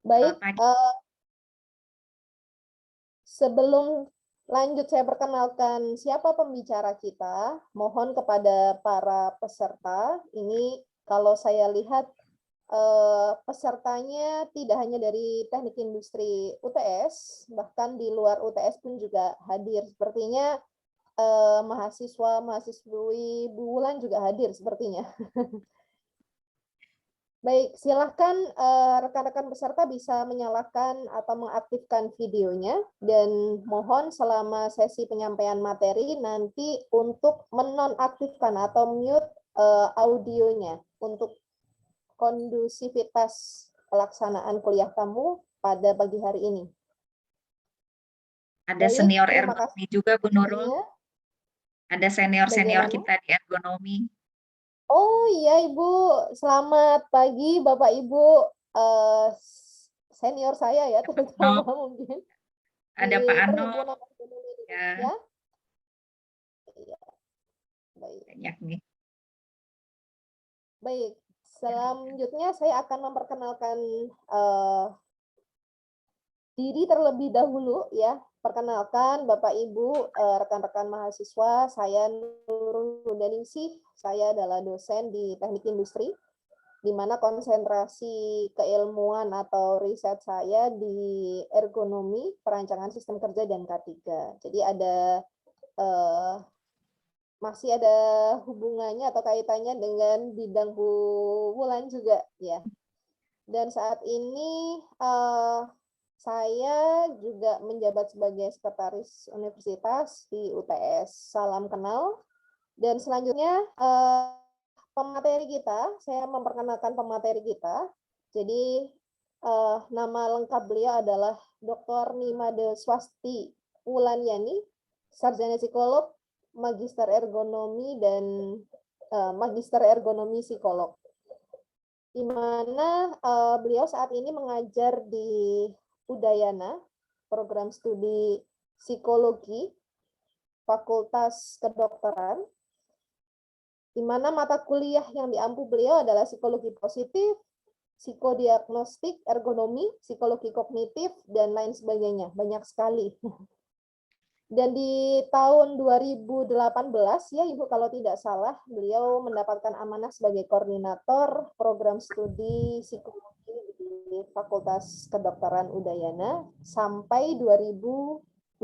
Baik, pagi. sebelum lanjut saya perkenalkan siapa pembicara kita, mohon kepada para peserta, ini kalau saya lihat, pesertanya tidak hanya dari Teknik Industri UTS, bahkan di luar UTS pun juga hadir. Sepertinya, mahasiswa-mahasiswi Bu Wulan juga hadir sepertinya. Baik, silahkan rekan-rekan peserta bisa menyalakan atau mengaktifkan videonya dan mohon selama sesi penyampaian materi nanti untuk menonaktifkan atau mute audionya untuk kondusivitas pelaksanaan kuliah kamu pada pagi hari ini. Ada Baik, senior terima kasih ergonomi juga Bu Nurul. semuanya. Ada senior-senior Bagaimana? kita di ergonomi. Oh iya Ibu, selamat pagi Bapak Ibu senior saya ya No, terutama mungkin ada Pak di Ano, Perhimpunan Ekonomi ya Indonesia. Iya, baik. banyak nih. Baik, selanjutnya saya akan memperkenalkan diri terlebih dahulu ya. Perkenalkan Bapak Ibu, rekan-rekan mahasiswa, saya Nurul Hudaningsih, saya adalah dosen di Teknik Industri, di mana konsentrasi keilmuan atau riset saya di ergonomi, perancangan sistem kerja, dan K3. Jadi masih ada hubungannya atau kaitannya dengan bidang Bu Wulan juga ya. Dan saat ini saya juga menjabat sebagai sekretaris universitas di UTS. Salam kenal. Dan selanjutnya pemateri kita, saya memperkenalkan pemateri kita. Jadi nama lengkap beliau adalah Dr. Nimade Swasti Wulandiyani, sarjana psikolog, magister ergonomi dan magister ergonomi psikolog. Di mana beliau saat ini mengajar di Udayana, program studi psikologi, Fakultas Kedokteran, di mana mata kuliah yang diampu beliau adalah psikologi positif, psikodiagnostik, ergonomi, psikologi kognitif, dan lain sebagainya. Banyak sekali. Dan di tahun 2018 ya Ibu kalau tidak salah, beliau mendapatkan amanah sebagai koordinator program studi psikologi di Fakultas Kedokteran Udayana sampai 2024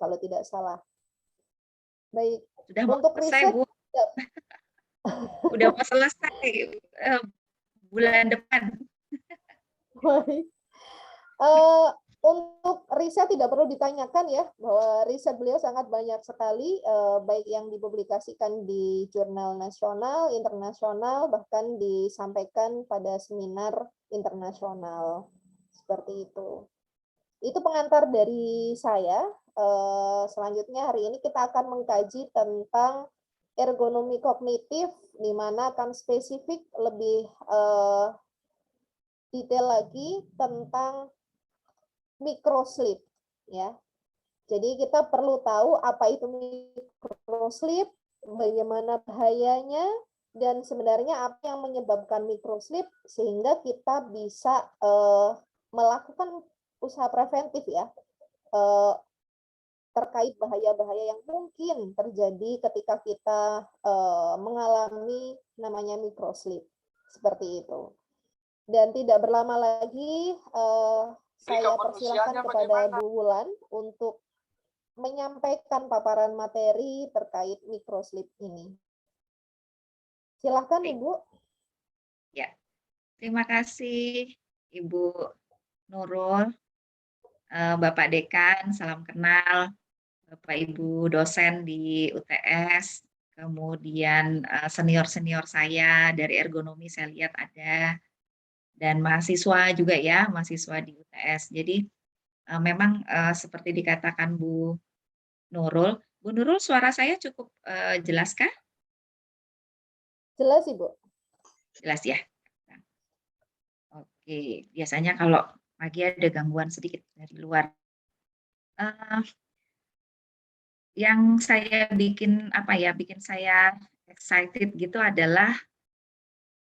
kalau tidak salah. Baik, Sudah mau untuk selesai, riset Bu. Udah mau selesai bulan depan. baik. Untuk riset tidak perlu ditanyakan ya, bahwa riset beliau sangat banyak sekali, baik yang dipublikasikan di jurnal nasional, internasional, bahkan disampaikan pada seminar internasional. Seperti itu. Itu pengantar dari saya. Selanjutnya hari ini kita akan mengkaji tentang ergonomi kognitif, di mana akan spesifik lebih detail lagi tentang microsleep ya. Jadi kita perlu tahu apa itu microsleep, bagaimana bahayanya, dan sebenarnya apa yang menyebabkan microsleep sehingga kita bisa melakukan usaha preventif ya terkait bahaya-bahaya yang mungkin terjadi ketika kita mengalami namanya microsleep seperti itu. Dan tidak berlama lagi saya persilahkan kepada Bu Wulan untuk menyampaikan paparan materi terkait microsleep ini. Silahkan Ibu. Ya, terima kasih Ibu Nurul, Bapak Dekan, salam kenal, Bapak Ibu dosen di UTS, kemudian senior-senior saya dari ergonomi saya lihat ada, dan mahasiswa juga ya, mahasiswa di UTS. Jadi memang seperti dikatakan Bu Nurul, suara saya cukup jelas kah? Jelas Ibu. Jelas ya. Oke, biasanya kalau pagi ada gangguan sedikit dari luar. Yang saya bikin saya excited gitu adalah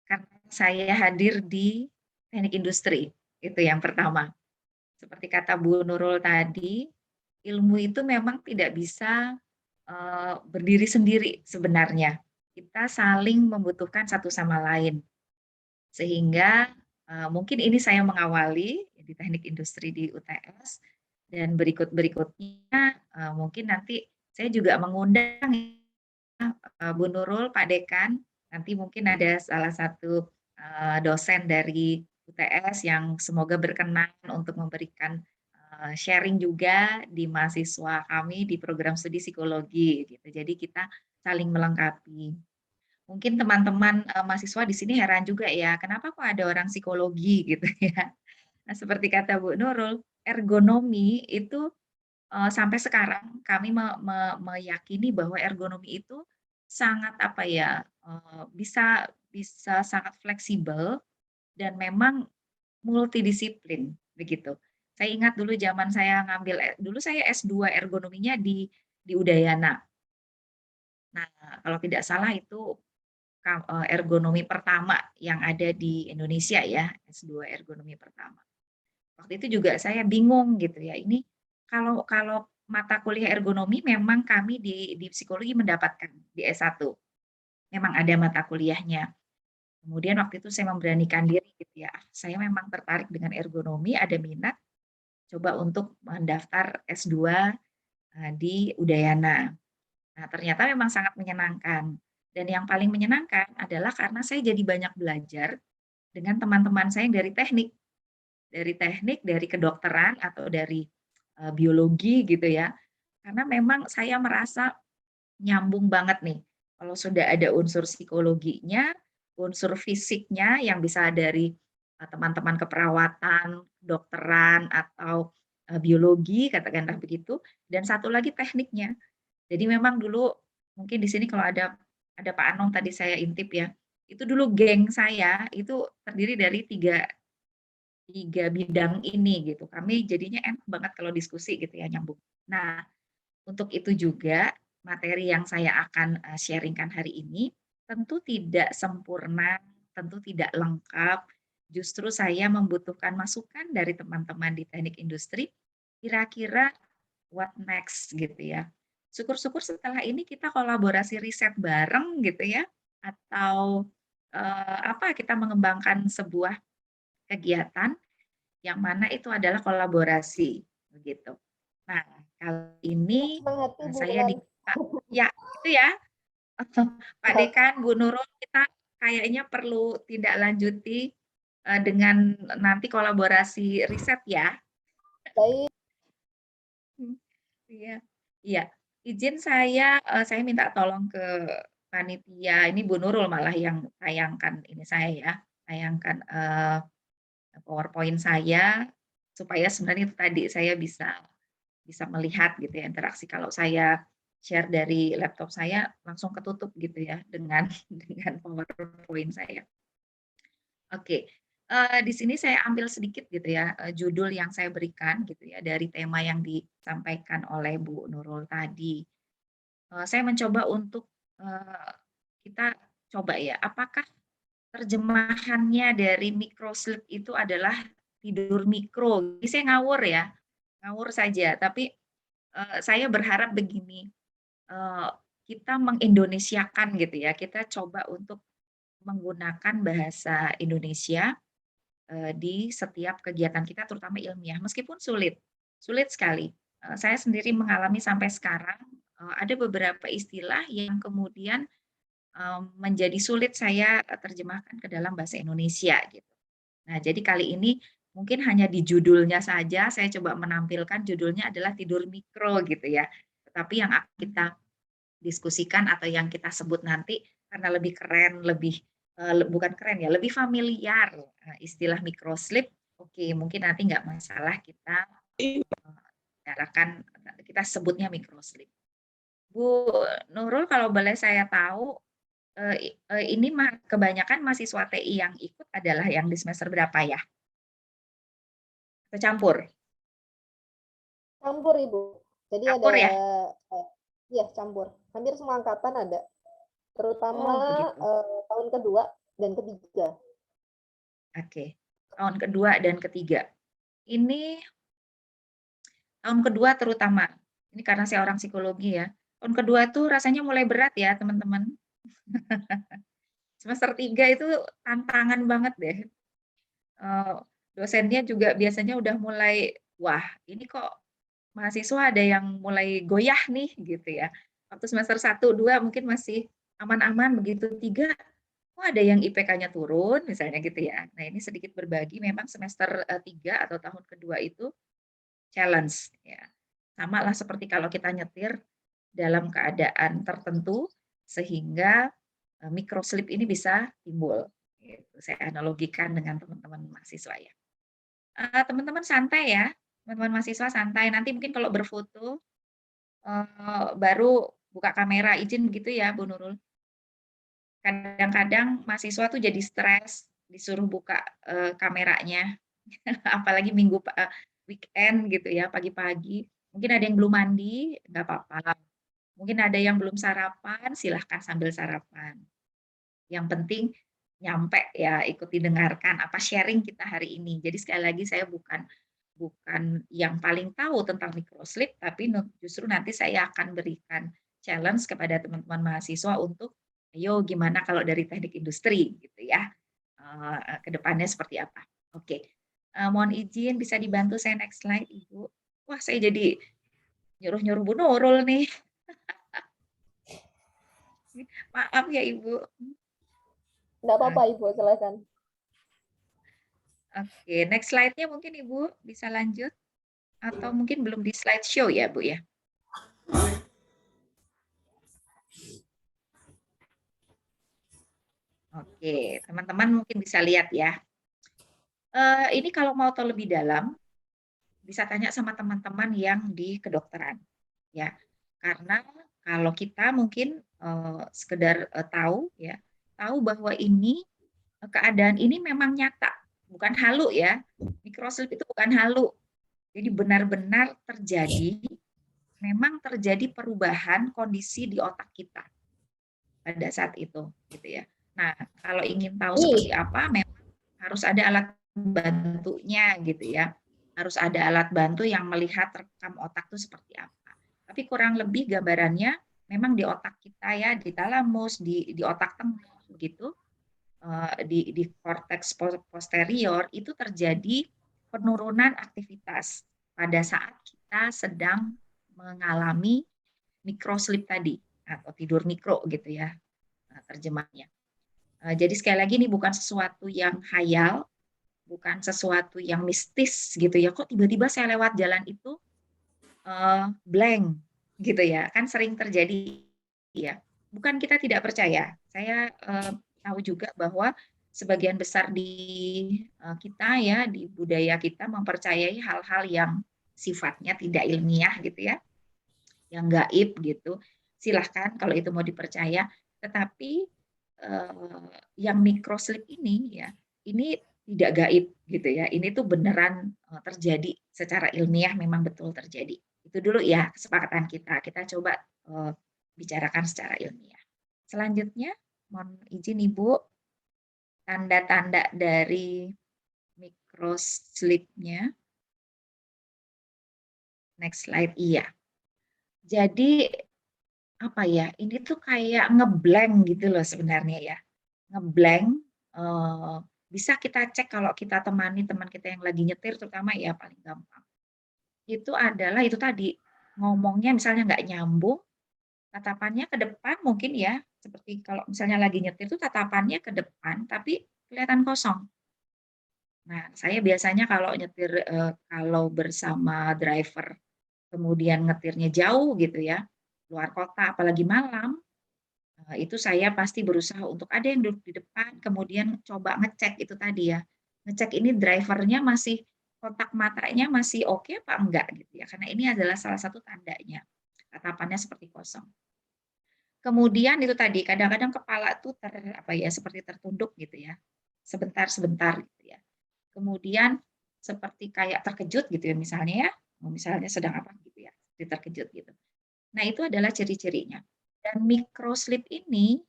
karena saya hadir di teknik industri, itu yang pertama. Seperti kata Bu Nurul tadi, ilmu itu memang tidak bisa berdiri sendiri sebenarnya. Kita saling membutuhkan satu sama lain. Sehingga mungkin ini saya mengawali di teknik industri di UTS, dan berikut-berikutnya mungkin nanti saya juga mengundang Bu Nurul, Pak Dekan, nanti mungkin ada salah satu dosen dari UTS yang semoga berkenan untuk memberikan sharing juga di mahasiswa kami di program studi psikologi gitu. Jadi kita saling melengkapi. Mungkin teman-teman mahasiswa di sini heran juga ya, kenapa kok ada orang psikologi gitu ya. Nah, seperti kata Bu Nurul, ergonomi itu sampai sekarang kami meyakini bahwa ergonomi itu sangat apa ya, bisa bisa sangat fleksibel dan memang multidisiplin, begitu. Saya ingat dulu zaman saya ngambil dulu saya S2 ergonominya di Udayana. Nah, kalau tidak salah itu ergonomi pertama yang ada di Indonesia ya, S2 ergonomi pertama. Waktu itu juga saya bingung gitu ya, ini kalau kalau mata kuliah ergonomi memang kami di psikologi mendapatkan di S1, memang ada mata kuliahnya. Kemudian waktu itu saya memberanikan diri gitu ya, saya memang tertarik dengan ergonomi, ada minat, coba untuk mendaftar S2 di Udayana. Nah, ternyata memang sangat menyenangkan. Dan yang paling menyenangkan adalah karena saya jadi banyak belajar dengan teman-teman saya yang dari teknik, dari kedokteran atau dari biologi gitu ya. Karena memang saya merasa nyambung banget nih. Kalau sudah ada unsur psikologinya, unsur fisiknya yang bisa dari teman-teman keperawatan, kedokteran atau biologi katakanlah begitu, dan satu lagi tekniknya. Jadi memang dulu mungkin di sini kalau ada Pak Anong tadi saya intip ya, itu dulu geng saya itu terdiri dari tiga tiga bidang ini gitu. Kami jadinya enak banget kalau diskusi gitu ya, nyambung. Nah, untuk itu juga materi yang saya akan sharing-kan hari ini tentu tidak sempurna, tentu tidak lengkap. Justru saya membutuhkan masukan dari teman-teman di teknik industri, kira-kira what next gitu ya. Syukur-syukur setelah ini kita kolaborasi riset bareng gitu ya, atau kita mengembangkan sebuah kegiatan yang mana itu adalah kolaborasi begitu. Nah, kali ini Senang hati Bu saya dengan diminta ya itu ya, Pak Dekan, Bu Nurul, kita kayaknya perlu tindak lanjuti dengan nanti kolaborasi riset ya. baik. Hmm, iya, iya. Izin saya minta tolong ke panitia, ini Bu Nurul malah yang tayangkan ini saya ya, tayangkan PowerPoint saya, supaya sebenarnya itu tadi saya bisa bisa melihat gitu ya interaksi. Kalau saya share dari laptop saya langsung ketutup gitu ya dengan dengan PowerPoint saya. Oke, di sini saya ambil sedikit gitu ya, judul yang saya berikan gitu ya dari tema yang disampaikan oleh Bu Nurul tadi. Saya mencoba untuk, kita coba ya, apakah terjemahannya dari microsleep itu adalah tidur mikro? Ini saya ngawur ya, ngawur saja, tapi saya berharap begini, eee, kita mengindonesiakan gitu ya, kita coba untuk menggunakan bahasa Indonesia, di setiap kegiatan kita terutama ilmiah, meskipun sulit, sulit sekali. Saya sendiri mengalami sampai sekarang, ada beberapa istilah yang kemudian, menjadi sulit saya terjemahkan ke dalam bahasa Indonesia gitu. Nah, jadi kali ini mungkin hanya di judulnya saja saya coba menampilkan judulnya adalah tidur mikro gitu ya. Tetapi yang akan kita diskusikan atau yang kita sebut nanti karena lebih keren, lebih bukan keren ya, lebih familiar istilah microsleep, oke mungkin nanti nggak masalah kita bicarakan, kita sebutnya microsleep. Bu Nurul kalau boleh saya tahu, ini kebanyakan mahasiswa TI yang ikut adalah yang di semester berapa ya? Atau campur? Campur Ibu. Jadi ada Campur ya? ya campur. Hampir semua angkatan ada. Terutama Oh begitu, tahun kedua dan ketiga. oke. tahun kedua dan ketiga. Ini tahun kedua terutama, ini karena saya orang psikologi ya, tahun kedua tuh rasanya mulai berat ya teman-teman. Semester 3 itu tantangan banget deh. Dosennya juga biasanya udah mulai, wah ini kok mahasiswa ada yang mulai goyah nih gitu ya. Waktu semester 1, 2 mungkin masih aman-aman, begitu 3, kok ada yang IPK-nya turun misalnya gitu ya. Nah ini sedikit berbagi, memang semester 3 atau tahun kedua itu challenge ya. Sama lah seperti kalau kita nyetir dalam keadaan tertentu sehingga microslip ini bisa timbul. Gitu. Saya analogikan dengan teman-teman mahasiswa ya. Teman-teman santai ya, teman-teman mahasiswa santai. Nanti mungkin kalau berfoto baru buka kamera, izin begitu ya Bu Nurul. Kadang-kadang mahasiswa tuh jadi stres disuruh buka kameranya, apalagi weekend gitu ya, pagi-pagi. Mungkin ada yang belum mandi, nggak apa-apa. Mungkin ada yang belum sarapan, silahkan sambil sarapan. Yang penting nyampe ya, ikuti dengarkan apa sharing kita hari ini. Jadi sekali lagi saya bukan yang paling tahu tentang microslip, tapi justru nanti saya akan berikan challenge kepada teman-teman mahasiswa untuk, ayo gimana kalau dari teknik industri gitu ya, ke depannya seperti apa. Oke, mohon izin bisa dibantu saya next slide Ibu. Wah saya jadi nyuruh-nyuruh Bu Nurul nih. Maaf ya Ibu. Nggak apa-apa Ibu, silakan. Oke, next slide-nya mungkin Ibu bisa lanjut. Atau mungkin belum di slideshow ya Bu ya. Oke, teman-teman mungkin bisa lihat ya. Ini kalau mau tahu lebih dalam, bisa tanya sama teman-teman yang di kedokteran. Ya, karena kalau kita mungkin sekedar tahu ya, tahu bahwa ini keadaan ini memang nyata, bukan halu ya. Microslip itu bukan halu. Jadi benar-benar terjadi, memang terjadi perubahan kondisi di otak kita pada saat itu, gitu ya. Nah, kalau ingin tahu seperti apa, memang harus ada alat bantunya, gitu ya. Harus ada alat bantu yang melihat rekam otak itu seperti apa. Tapi kurang lebih gambarannya, memang di otak kita ya, di talamus, di otak tengah, begitu, di korteks posterior itu terjadi penurunan aktivitas pada saat kita sedang mengalami microslip tadi atau tidur mikro gitu ya terjemahnya. Jadi sekali lagi ini bukan sesuatu yang khayal, bukan sesuatu yang mistis gitu ya. Kok tiba-tiba saya lewat jalan itu blank gitu ya. Kan sering terjadi ya. Bukan kita tidak percaya. Saya tahu juga bahwa sebagian besar di kita ya, di budaya kita mempercayai hal-hal yang sifatnya tidak ilmiah gitu ya, yang gaib gitu. Silahkan kalau itu mau dipercaya. Tetapi yang microslip ini ya, ini tidak gaib gitu ya. Ini tuh beneran terjadi secara ilmiah, memang betul terjadi. Itu dulu ya kesepakatan kita. Kita coba bicarakan secara ilmiah. Selanjutnya, mohon izin Ibu, tanda-tanda dari microslip-nya. Next slide, iya. Jadi apa ya? Ini tuh kayak ngeblank gitu loh sebenarnya ya. Ngeblank bisa kita cek kalau kita temani teman kita yang lagi nyetir terutama ya paling gampang. Itu adalah itu tadi ngomongnya misalnya nggak nyambung, tatapannya ke depan mungkin ya, seperti kalau misalnya lagi nyetir tuh tatapannya ke depan tapi kelihatan kosong. Nah, saya biasanya kalau nyetir kalau bersama driver kemudian ngetirnya jauh gitu ya, luar kota apalagi malam, itu saya pasti berusaha untuk ada yang duduk di depan, kemudian coba ngecek itu tadi ya, ngecek ini drivernya masih kontak matanya masih oke apa enggak gitu ya, karena ini adalah salah satu tandanya, tatapannya seperti kosong. Kemudian itu tadi kadang-kadang kepala tuh apa ya seperti tertunduk gitu ya, sebentar-sebentar gitu ya. Kemudian seperti kayak terkejut gitu ya misalnya ya, misalnya sedang apa gitu ya, seperti terkejut gitu. Nah itu adalah ciri-cirinya. Dan microslip ini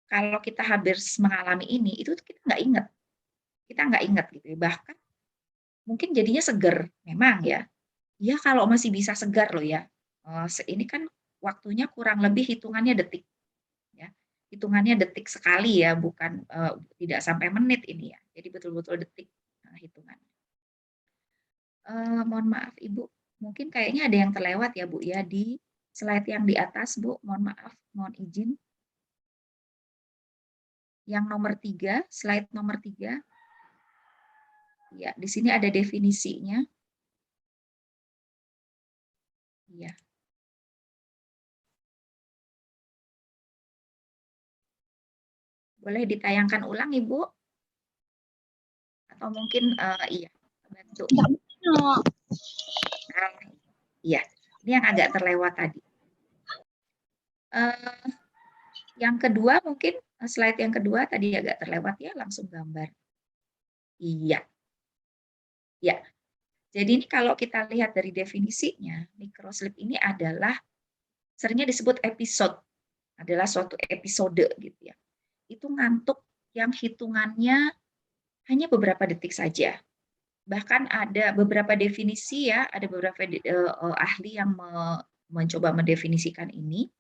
kalau kita habis mengalami ini, itu kita nggak ingat. kita nggak ingat gitu ya. Bahkan mungkin jadinya seger, memang ya. Ya kalau masih bisa segar loh ya. Ini kan waktunya kurang lebih hitungannya detik ya. Hitungannya detik sekali ya, bukan tidak sampai menit ini ya. Jadi betul-betul detik hitungan. Mohon maaf Ibu, mungkin kayaknya ada yang terlewat ya Bu ya di slide yang di atas Bu, mohon maaf, mohon izin. Yang nomor 3, slide nomor 3. Ya, di sini ada definisinya. Iya. Boleh ditayangkan ulang Ibu? Atau mungkin iya, bantu. Nah, iya, ini yang agak terlewat tadi. Yang kedua mungkin slide yang kedua tadi agak terlewat ya, langsung gambar. Iya. Ya. Jadi ini kalau kita lihat dari definisinya, microslip ini adalah seringnya disebut episode, adalah suatu episode gitu ya. Itu ngantuk yang hitungannya hanya beberapa detik saja. Bahkan ada beberapa definisi ya, ada beberapa ahli yang mencoba mendefinisikan ini,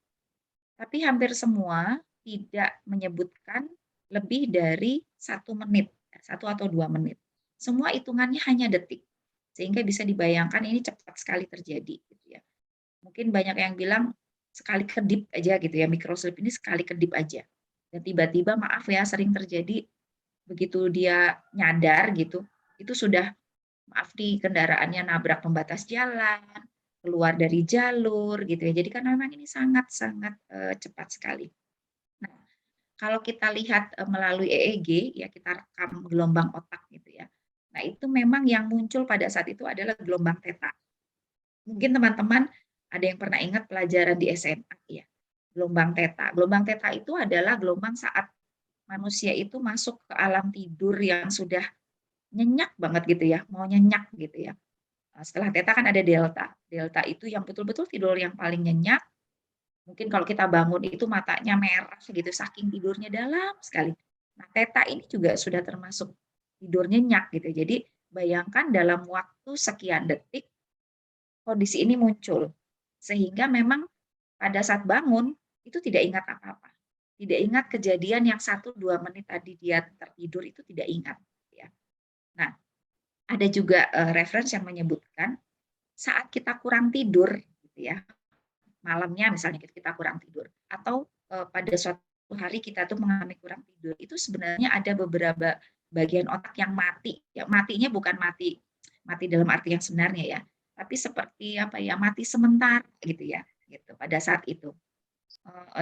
tapi hampir semua tidak menyebutkan lebih dari 1 menit, 1 atau 2 menit. Semua hitungannya hanya detik, sehingga bisa dibayangkan ini cepat sekali terjadi. Gitu ya. Mungkin banyak yang bilang sekali kedip aja gitu ya, microslip ini sekali kedip aja. Dan tiba-tiba maaf ya sering terjadi begitu dia nyadar gitu, itu sudah maaf di kendaraannya nabrak pembatas jalan, keluar dari jalur gitu ya. Jadi kan memang ini sangat-sangat cepat sekali. Nah, kalau kita lihat melalui EEG ya kita rekam gelombang otak gitu ya. Nah, itu memang yang muncul pada saat itu adalah gelombang theta. Mungkin teman-teman ada yang pernah ingat pelajaran di SMA ya. Gelombang theta. Gelombang theta itu adalah gelombang saat manusia itu masuk ke alam tidur yang sudah nyenyak banget gitu ya, mau nyenyak gitu ya. Setelah theta kan ada delta. Delta itu yang betul-betul tidur yang paling nyenyak. Mungkin kalau kita bangun itu matanya merah gitu, saking tidurnya dalam sekali. Nah, theta ini juga sudah termasuk tidur nyenyak gitu. Jadi bayangkan dalam waktu sekian detik kondisi ini muncul. Sehingga memang pada saat bangun itu tidak ingat apa-apa. Tidak ingat kejadian yang 1-2 menit tadi dia tertidur itu tidak ingat. Ya. Nah, ada juga referensi yang menyebutkan saat kita kurang tidur, gitu ya, malamnya misalnya kita kurang tidur, atau pada suatu hari kita tuh mengalami kurang tidur, itu sebenarnya ada beberapa bagian otak yang mati. Ya, matinya bukan mati dalam arti yang sebenarnya ya, tapi seperti apa ya, mati sementara gitu ya, gitu pada saat itu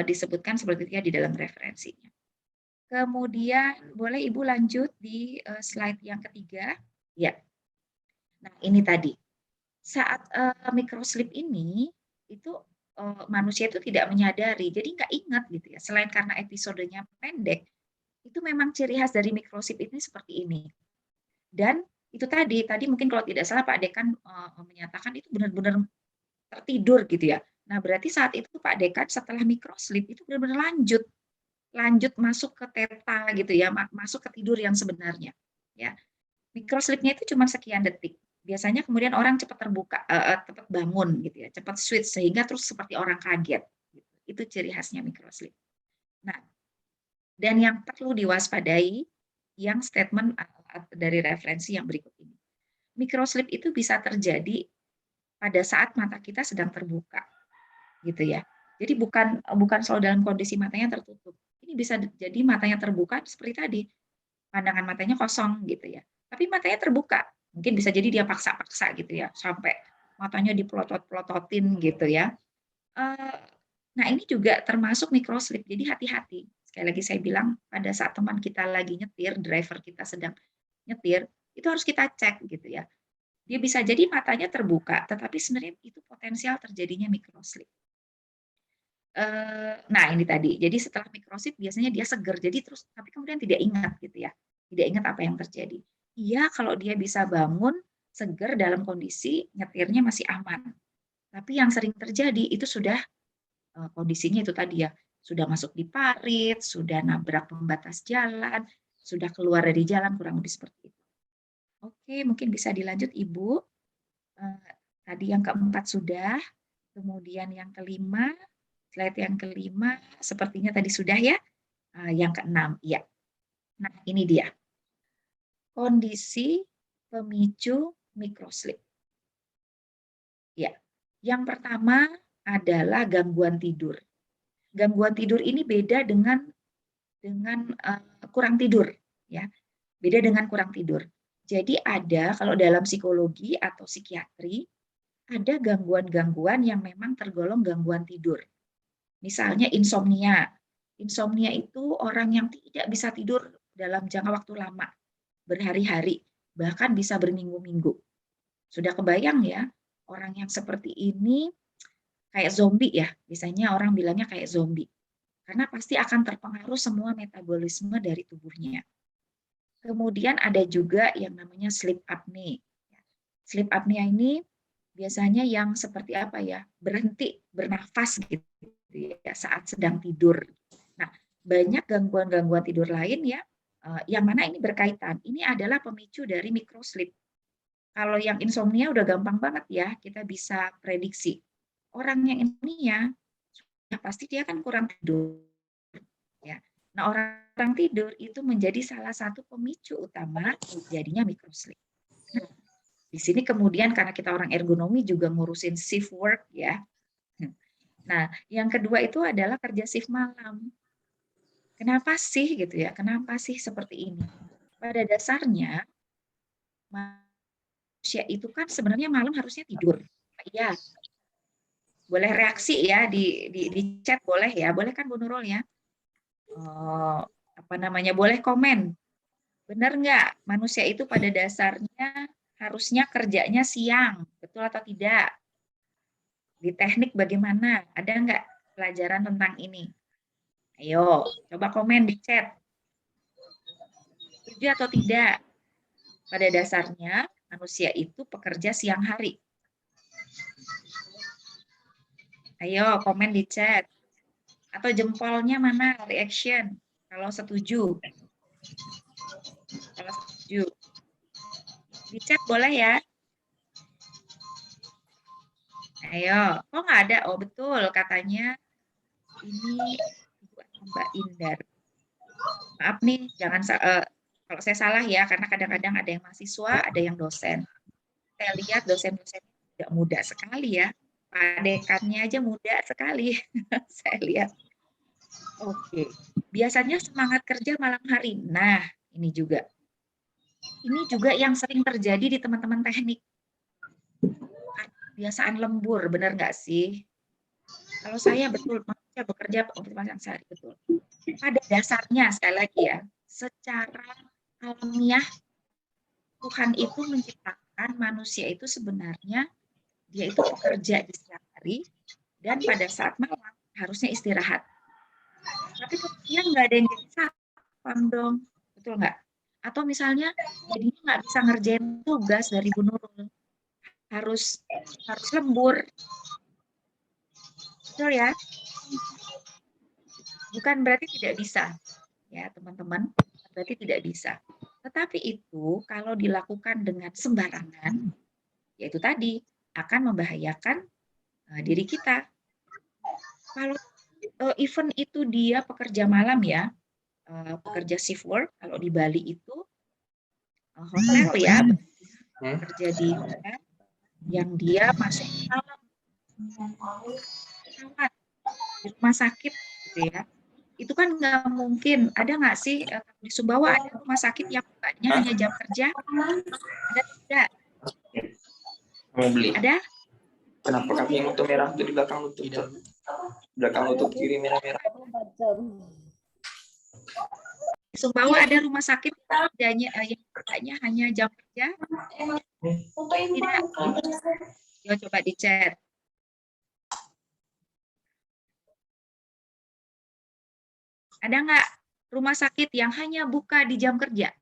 disebutkan seperti itu ya di dalam referensinya. Kemudian boleh Ibu lanjut di slide yang ketiga, ya. Nah ini tadi saat microslip ini itu manusia itu tidak menyadari, jadi nggak ingat gitu ya. Selain karena episodenya pendek, itu memang ciri khas dari microslip ini seperti ini. Dan itu tadi mungkin kalau tidak salah Pak Dekan menyatakan itu benar-benar tertidur gitu ya. Nah berarti saat itu Pak Dekan setelah microslip itu benar-benar lanjut masuk ke theta gitu ya, masuk ke tidur yang sebenarnya. Ya, microslipnya itu cuma sekian detik. Biasanya kemudian orang cepat terbuka, cepat bangun gitu ya, cepat switch sehingga terus seperti orang kaget. Gitu. Itu ciri khasnya microslip. Nah, dan yang perlu diwaspadai yang statement dari referensi yang berikut ini. Microslip itu bisa terjadi pada saat mata kita sedang terbuka, gitu ya. Jadi bukan selalu dalam kondisi matanya tertutup. Ini bisa jadi matanya terbuka seperti tadi, pandangan matanya kosong gitu ya. Tapi matanya terbuka, mungkin bisa jadi dia paksa-paksa gitu ya, sampai matanya dipelotot-pelototin gitu ya. Nah ini juga termasuk microslip, jadi hati-hati. Sekali lagi saya bilang, pada saat teman kita lagi nyetir, driver kita sedang nyetir, itu harus kita cek gitu ya. Dia bisa jadi matanya terbuka, tetapi sebenarnya itu potensial terjadinya microslip. Nah ini tadi, jadi setelah microslip biasanya dia seger, jadi terus tapi kemudian tidak ingat gitu ya, tidak ingat apa yang terjadi. Iya kalau dia bisa bangun seger dalam kondisi nyetirnya masih aman, tapi yang sering terjadi itu sudah kondisinya itu tadi ya, sudah masuk di parit, sudah nabrak pembatas jalan, sudah keluar dari jalan, kurang lebih seperti itu. Oke, mungkin bisa dilanjut Ibu. Tadi yang keempat sudah, kemudian yang kelima, slide yang kelima, sepertinya tadi sudah ya. Yang keenam, ya. Nah, ini dia. Kondisi pemicu microsleep. Ya, yang pertama adalah gangguan tidur. Gangguan tidur ini beda dengan kurang tidur, ya. Beda dengan kurang tidur. Jadi ada kalau dalam psikologi atau psikiatri ada gangguan-gangguan yang memang tergolong gangguan tidur. Misalnya insomnia. Insomnia itu orang yang tidak bisa tidur dalam jangka waktu lama, berhari-hari, bahkan bisa berminggu-minggu. Sudah kebayang ya, orang yang seperti ini kayak zombie ya, biasanya orang bilangnya kayak zombie. Karena pasti akan terpengaruh semua metabolisme dari tubuhnya. Kemudian ada juga yang namanya sleep apnea. Sleep apnea ini biasanya yang seperti apa ya, berhenti bernafas gitu ya saat sedang tidur. Nah, banyak gangguan-gangguan tidur lain ya, yang mana ini berkaitan. Ini adalah pemicu dari microsleep. Kalau yang insomnia udah gampang banget ya, kita bisa prediksi. Orang yang insomnia, ya pasti dia kan kurang tidur. Ya. Nah, orang tidur itu menjadi salah satu pemicu utama terjadinya microsleep. Nah, di sini kemudian karena kita orang ergonomi juga ngurusin shift work ya. Nah, yang kedua itu adalah kerja shift malam. Kenapa sih gitu ya? Kenapa sih seperti ini? Pada dasarnya manusia itu kan sebenarnya malam harusnya tidur. Iya. Boleh reaksi ya di chat boleh ya. Boleh kan Bu Nurul ya? Apa namanya? Boleh komen. Benar nggak manusia itu pada dasarnya harusnya kerjanya siang, betul atau tidak? Di teknik bagaimana? Ada nggak pelajaran tentang ini? Ayo, coba komen di chat. Setuju atau tidak? Pada dasarnya manusia itu pekerja siang hari. Ayo, komen di chat. Atau jempolnya mana? Reaction. Kalau setuju. Kalau setuju. Di chat boleh ya? Ayo. Oh nggak ada? Oh betul. Katanya ini Mbak Indar. Maaf nih, jangan kalau saya salah ya, karena kadang-kadang ada yang mahasiswa, ada yang dosen. Saya lihat dosen-dosen tidak muda sekali ya. Pak dekannya aja muda sekali. Saya lihat. Oke. Biasanya semangat kerja malam hari. Nah, ini juga. Ini juga yang sering terjadi di teman-teman teknik. Kebiasaan lembur, benar nggak sih? Kalau saya betul, manusia bekerja optimasi sehari, betul. Pada dasarnya, sekali lagi ya, secara alamiah, Tuhan itu menciptakan manusia itu sebenarnya, dia itu bekerja di siang hari, dan pada saat malam harusnya istirahat. Tapi kemudian nggak ada yang jadi satpam dong, betul nggak? Atau misalnya jadinya nggak bisa ngerjain tugas dari Bu Nurul, harus lembur, betul ya? Bukan berarti tidak bisa, ya teman-teman, berarti tidak bisa. Tetapi itu kalau dilakukan dengan sembarangan, yaitu tadi akan membahayakan diri kita. Kalau event itu dia pekerja malam ya, pekerja shift work, kalau di Bali itu hotel ya, bekerja di hotel yang dia masuk malam di rumah sakit gitu ya. Itu kan nggak mungkin. Ada nggak sih di Sumbawa ada rumah sakit yang bukanya hanya jam kerja? Ada tidak? Mau beli? Ada? Kenapa kaki yang untuk merah itu di belakang lutut? Belakang lutut kiri merah-merah. Di Sumbawa ada rumah sakit yang bukanya hanya jam kerja? Tidak. Yo, coba di chat. Ada nggak rumah sakit yang hanya buka di jam kerja?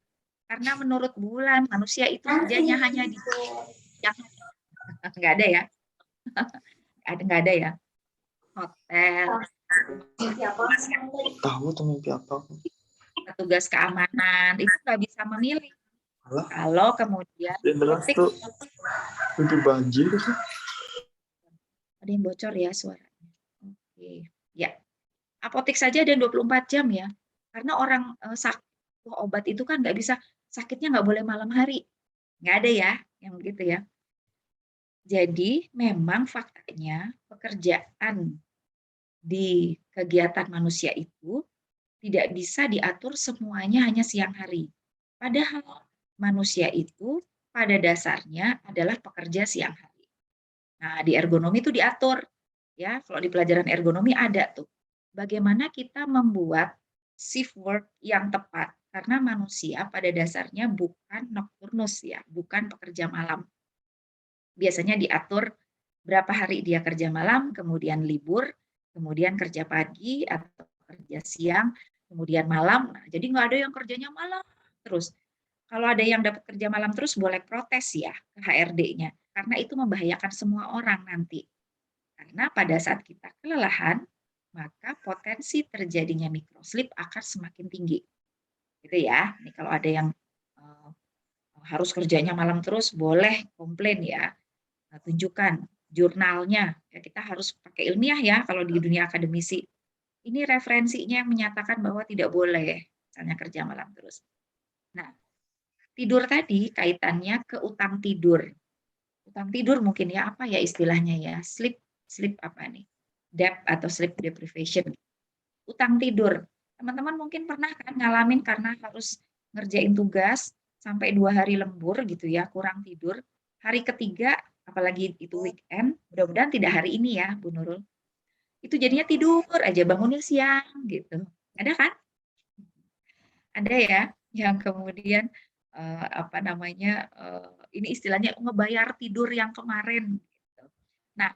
Karena menurut Bulan, manusia itu kerjanya hanya di jam. Nggak ada ya? Nggak ada ya? Hotel. Tahu tuh mimpi apa? petugas keamanan itu nggak bisa memilih. Alah, Kalau kemudian 19 ketik, tuh lebih banjir sih. ada yang bocor ya suaranya. Oke, ya. Apotek saja ada 24 jam ya. Karena orang sakit obat itu kan nggak bisa, sakitnya nggak boleh malam hari. Nggak ada ya yang begitu ya. Jadi memang faktanya pekerjaan di kegiatan manusia itu tidak bisa diatur semuanya hanya siang hari. Padahal manusia itu pada dasarnya adalah pekerja siang hari. Nah, di ergonomi itu diatur ya, kalau di pelajaran ergonomi ada tuh. Bagaimana kita membuat shift work yang tepat karena manusia pada dasarnya bukan nocturnus ya, bukan pekerja malam. Biasanya diatur berapa hari dia kerja malam, kemudian libur, kemudian kerja pagi atau kerja siang, kemudian malam. Nah, jadi nggak ada yang kerjanya malam terus. Kalau ada yang dapat kerja malam terus boleh protes ya ke HRD-nya, karena itu membahayakan semua orang nanti. Karena pada saat kita kelelahan, maka potensi terjadinya microslip akan semakin tinggi. Gitu ya. Ini kalau ada yang harus kerjanya malam terus, boleh komplain ya. Tunjukkan jurnalnya. Ya, kita harus pakai ilmiah ya kalau di dunia akademisi. Ini referensinya yang menyatakan bahwa tidak boleh misalnya kerja malam terus. Nah, tidur tadi kaitannya ke utang tidur. Utang tidur mungkin ya, apa ya istilahnya ya? Sleep apa nih? Debt atau sleep deprivation. Utang tidur. Teman-teman mungkin pernah kan ngalamin karena harus ngerjain tugas sampai 2 hari lembur gitu ya, kurang tidur. Hari ketiga, apalagi itu weekend, mudah-mudahan tidak hari ini ya, Bu Nurul. Itu jadinya tidur aja, bangunnya siang gitu. Ada kan? Ada ya, yang kemudian apa namanya, ini istilahnya ngebayar tidur yang kemarin. Gitu. Nah,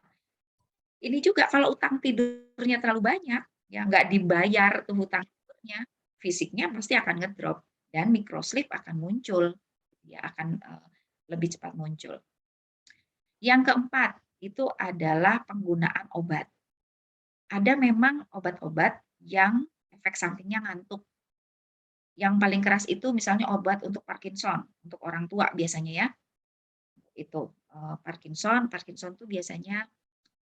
ini juga kalau utang tidurnya terlalu banyak, ya nggak dibayar tuh hutang tidurnya, fisiknya pasti akan ngedrop dan microslip akan muncul, ya akan lebih cepat muncul. Yang keempat itu adalah penggunaan obat. Ada memang obat-obat yang efek sampingnya ngantuk. Yang paling keras itu misalnya obat untuk Parkinson, untuk orang tua biasanya ya. Itu Parkinson itu biasanya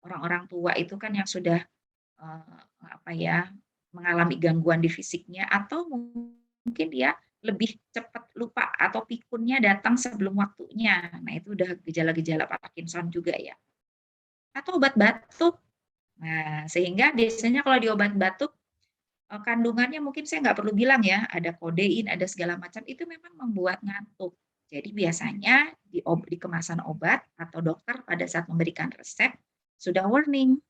orang-orang tua itu kan yang sudah apa ya, mengalami gangguan di fisiknya atau mungkin dia lebih cepat lupa atau pikunnya datang sebelum waktunya. Nah, itu udah gejala-gejala Parkinson juga ya. Atau obat batuk. Nah, sehingga biasanya kalau di obat batuk kandungannya mungkin saya nggak perlu bilang ya, ada kodein, ada segala macam, itu memang membuat ngantuk. Jadi biasanya di kemasan obat atau dokter pada saat memberikan resep sudah warning.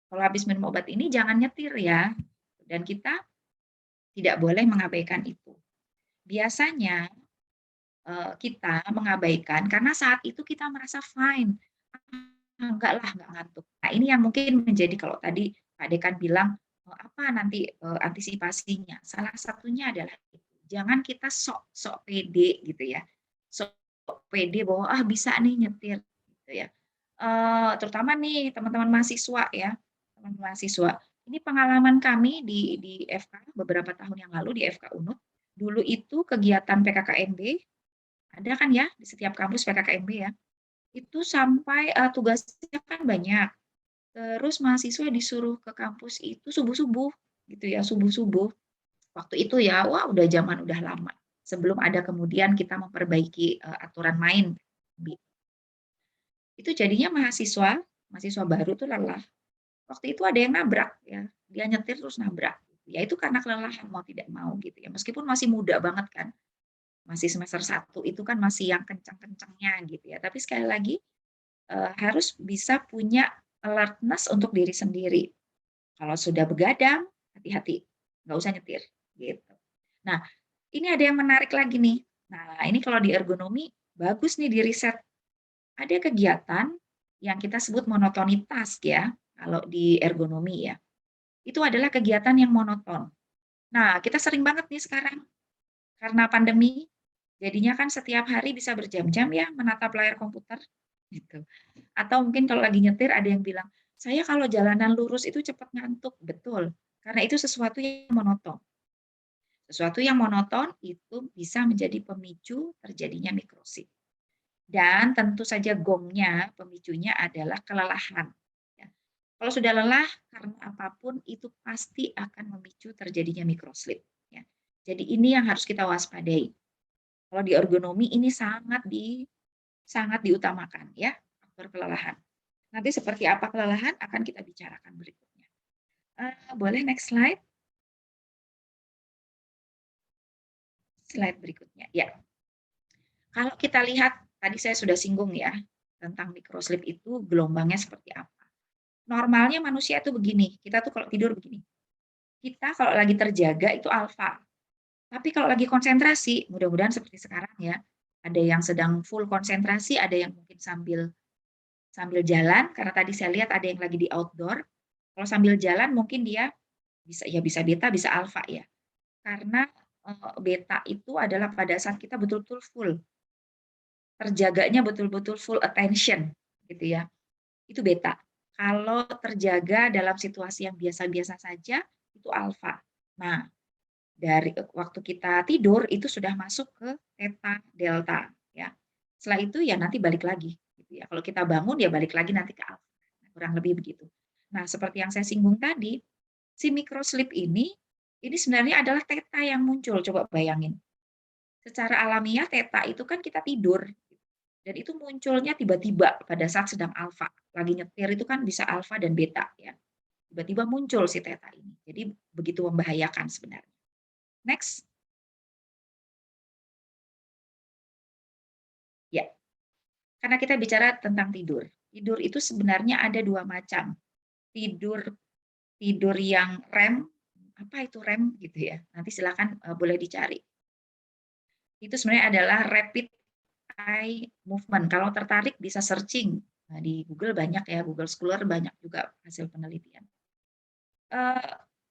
Kalau habis minum obat ini jangan nyetir ya. Dan kita tidak boleh mengabaikan itu. Biasanya kita mengabaikan karena saat itu kita merasa fine. Enggak lah, enggak ngantuk. Nah, ini yang mungkin menjadi kalau tadi Pak Dekan bilang, apa nanti antisipasinya? Salah satunya adalah jangan kita sok pede gitu ya. Sok pede bahwa bisa nih nyetir gitu ya. Terutama nih teman-teman mahasiswa ya. Teman-teman mahasiswa. Ini pengalaman kami di FK beberapa tahun yang lalu di FK Unut. Dulu itu kegiatan PKKMB ada kan ya di setiap kampus PKKMB ya. Itu sampai tugasnya kan banyak. Terus mahasiswa disuruh ke kampus itu subuh-subuh gitu ya, subuh-subuh. Waktu itu ya, wah udah zaman udah lama. Sebelum ada kemudian kita memperbaiki aturan main. Itu jadinya mahasiswa baru tuh lelah. Waktu itu ada yang nabrak ya, dia nyetir terus nabrak. Ya itu karena kelelahan mau tidak mau gitu ya. Meskipun masih muda banget kan. Masih semester 1 itu kan masih yang kencang-kencangnya gitu ya. Tapi sekali lagi harus bisa punya alertness untuk diri sendiri. Kalau sudah begadang, hati-hati, nggak usah nyetir. Gitu. Nah, ini ada yang menarik lagi nih. Nah, ini kalau di ergonomi, bagus nih di riset. Ada kegiatan yang kita sebut monotonitas ya, kalau di ergonomi ya. Itu adalah kegiatan yang monoton. Nah, kita sering banget nih sekarang, karena pandemi, jadinya kan setiap hari bisa berjam-jam ya menatap layar komputer. Gitu. Atau mungkin kalau lagi nyetir ada yang bilang, saya kalau jalanan lurus itu cepat ngantuk. Betul, karena itu sesuatu yang monoton. Sesuatu yang monoton itu bisa menjadi pemicu terjadinya mikrosleep. Dan tentu saja gongnya, pemicunya adalah kelelahan. Ya. Kalau sudah lelah karena apapun itu pasti akan memicu terjadinya mikrosleep. Ya. Jadi ini yang harus kita waspadai. Kalau di ergonomi ini sangat diutamakan ya, faktor kelelahan. Nanti seperti apa kelelahan akan kita bicarakan berikutnya. Boleh next slide. Slide berikutnya. Ya. Kalau kita lihat, tadi saya sudah singgung ya, tentang mikrosleep itu gelombangnya seperti apa. Normalnya manusia itu begini, kita tuh kalau tidur begini. Kita kalau lagi terjaga itu alfa. Tapi kalau lagi konsentrasi, mudah-mudahan seperti sekarang ya, ada yang sedang full konsentrasi, ada yang mungkin sambil jalan, karena tadi saya lihat ada yang lagi di outdoor. Kalau sambil jalan mungkin dia bisa beta, bisa alfa ya. Karena beta itu adalah pada saat kita betul-betul full, terjaganya betul-betul full attention, gitu ya. Itu beta. Kalau terjaga dalam situasi yang biasa-biasa saja, itu alfa. Nah, dari waktu kita tidur itu sudah masuk ke theta, delta. Ya. Setelah itu ya nanti balik lagi. Gitu ya. Kalau kita bangun ya balik lagi nanti ke alfa. Kurang lebih begitu. Nah, seperti yang saya singgung tadi, si microsleep ini sebenarnya adalah theta yang muncul. Coba bayangin. Secara alamiah theta itu kan kita tidur. Dan itu munculnya tiba-tiba pada saat sedang alfa. Lagi nyetir itu kan bisa alfa dan beta. Ya. Tiba-tiba muncul si theta ini. Jadi begitu membahayakan sebenarnya. Next. Ya. Karena kita bicara tentang tidur. Tidur itu sebenarnya ada dua macam. Tidur yang REM, apa itu REM gitu ya. Nanti silakan boleh dicari. Itu sebenarnya adalah rapid eye movement. Kalau tertarik bisa searching. Nah, di Google banyak ya, Google Scholar banyak juga hasil penelitian.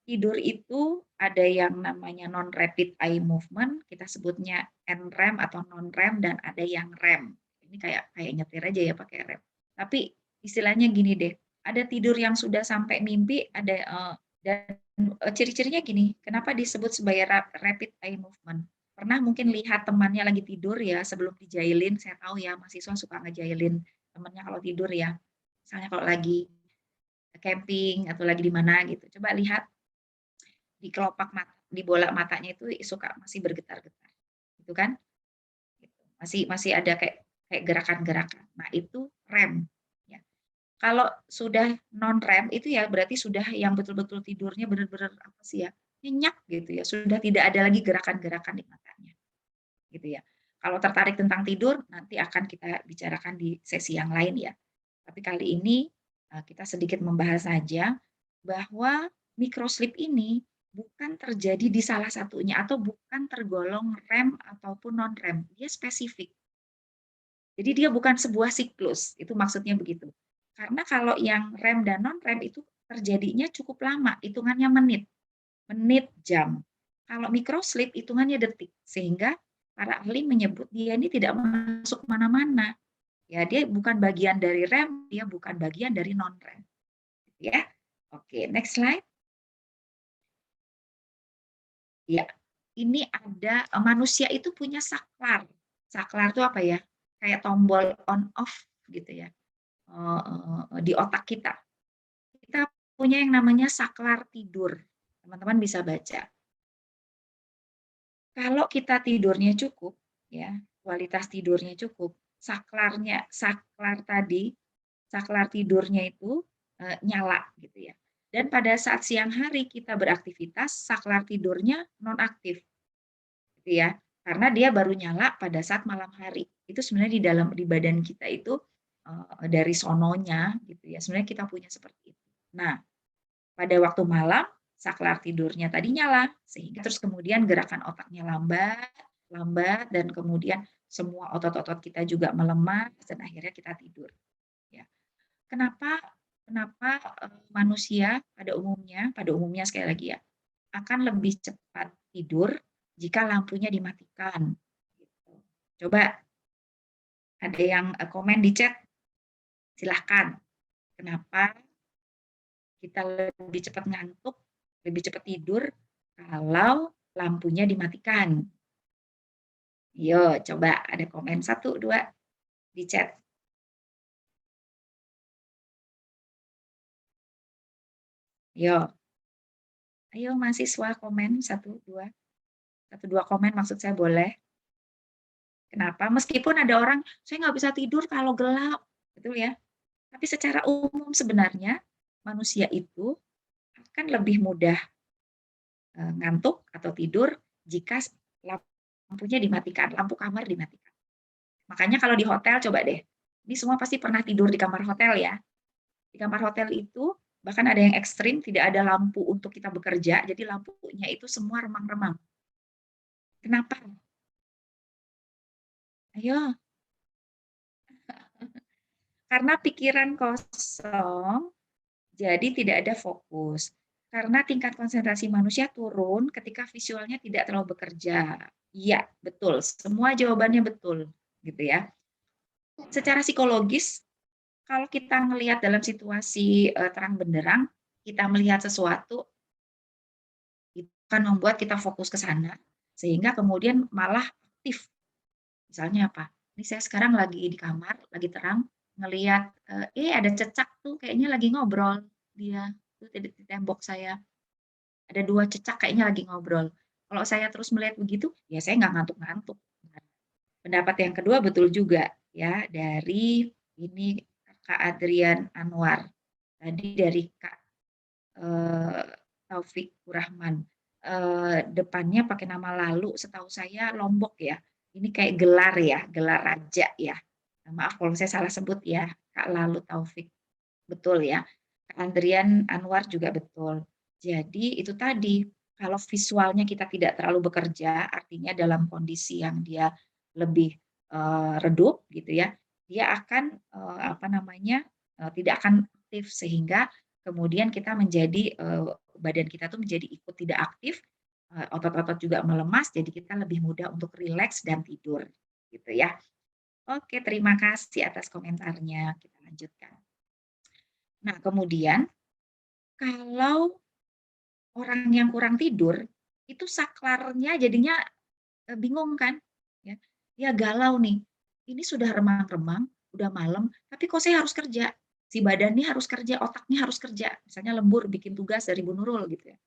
Tidur itu ada yang namanya non-rapid eye movement, kita sebutnya NREM atau non-REM, dan ada yang REM. Ini kayak nyetir aja ya pakai rem. Tapi istilahnya gini deh, ada tidur yang sudah sampai mimpi, ada dan ciri-cirinya gini. Kenapa disebut sebagai rapid eye movement? Pernah mungkin lihat temannya lagi tidur ya sebelum dijailin, saya tahu ya mahasiswa suka ngejailin temannya kalau tidur ya. Misalnya kalau lagi camping atau lagi di mana gitu. Coba lihat di kelopak mata, di bola matanya itu suka masih bergetar-getar. Gitu kan? Masih ada kayak gerakan-gerakan. Nah, itu REM ya. Kalau sudah non REM itu ya berarti sudah yang betul-betul tidurnya benar-benar apa sih ya? Nyenyak gitu ya. Sudah tidak ada lagi gerakan-gerakan di matanya. Gitu ya. Kalau tertarik tentang tidur nanti akan kita bicarakan di sesi yang lain ya. Tapi kali ini kita sedikit membahas saja bahwa microsleep ini bukan terjadi di salah satunya atau bukan tergolong REM ataupun non-REM. Dia spesifik. Jadi dia bukan sebuah siklus, itu maksudnya begitu. Karena kalau yang REM dan non-REM itu terjadinya cukup lama, hitungannya menit, jam. Kalau microsleep hitungannya detik, sehingga para ahli menyebut dia ini tidak masuk mana-mana. Ya, dia bukan bagian dari REM, dia bukan bagian dari non-REM. Ya, oke, next slide. Ya, ini ada manusia itu punya saklar. Saklar itu apa ya? Kayak tombol on off gitu ya di otak kita. Kita punya yang namanya saklar tidur. Teman-teman bisa baca. Kalau kita tidurnya cukup, ya kualitas tidurnya cukup, saklar tidurnya itu nyala gitu ya. Dan pada saat siang hari kita beraktivitas, saklar tidurnya nonaktif, gitu ya. Karena dia baru nyala pada saat malam hari. Itu sebenarnya di badan kita itu dari sononya, gitu ya. Sebenarnya kita punya seperti itu. Nah, pada waktu malam saklar tidurnya tadi nyala, sehingga terus kemudian gerakan otaknya lambat dan kemudian semua otot-otot kita juga melemah dan akhirnya kita tidur. Ya. Kenapa manusia pada umumnya sekali lagi ya akan lebih cepat tidur jika lampunya dimatikan. Gitu. Coba ada yang komen di chat, silahkan. Kenapa kita lebih cepat ngantuk, lebih cepat tidur kalau lampunya dimatikan? Yo, coba ada komen 1, 2 di chat. Yo, ayo mahasiswa komen 1, 2. 1, 2 komen maksud saya boleh. Kenapa? Meskipun ada orang, saya nggak bisa tidur kalau gelap, betul ya? Tapi secara umum sebenarnya manusia itu akan lebih mudah ngantuk atau tidur jika lampunya dimatikan, lampu kamar dimatikan. Makanya kalau di hotel coba deh, ini semua pasti pernah tidur di kamar hotel ya. Di kamar hotel itu bahkan ada yang ekstrim, tidak ada lampu untuk kita bekerja, jadi lampunya itu semua remang-remang. Kenapa? Ayo. Karena pikiran kosong, jadi tidak ada fokus. Karena tingkat konsentrasi manusia turun ketika visualnya tidak terlalu bekerja. Iya, betul. Semua jawabannya betul, gitu ya. Secara psikologis, kalau kita melihat dalam situasi terang benderang, kita melihat sesuatu, itu akan membuat kita fokus ke sana, sehingga kemudian malah aktif. Misalnya apa? Ini saya sekarang lagi di kamar, lagi terang, ngelihat, ada cecak tuh kayaknya lagi ngobrol dia, tuh di tembok saya. Ada 2 cecak kayaknya lagi ngobrol. Kalau saya terus melihat begitu, ya saya nggak ngantuk-ngantuk. Pendapat yang kedua betul juga ya, dari ini Kak Adrian Anwar. Tadi dari Kak Taufik Rahman. Depannya pakai nama lalu, setahu saya Lombok ya. Ini kayak gelar ya, gelar raja ya. Maaf kalau saya salah sebut ya, Kak Lalu Taufik. Betul ya. Kak Adrian Anwar juga betul. Jadi itu tadi, kalau visualnya kita tidak terlalu bekerja, artinya dalam kondisi yang dia lebih redup gitu ya, dia akan tidak akan aktif, sehingga kemudian kita menjadi badan kita tuh menjadi ikut tidak aktif, otot-otot juga melemas, jadi kita lebih mudah untuk rileks dan tidur gitu ya. Oke, terima kasih atas komentarnya. Kita lanjutkan. Nah, kemudian kalau orang yang kurang tidur, itu saklarnya jadinya bingung kan, ya. Dia galau nih, ini sudah remang-remang, udah malam, tapi kok saya harus kerja? Si badannya harus kerja, otaknya harus kerja. Misalnya lembur bikin tugas dari Bu Nurul gitu ya.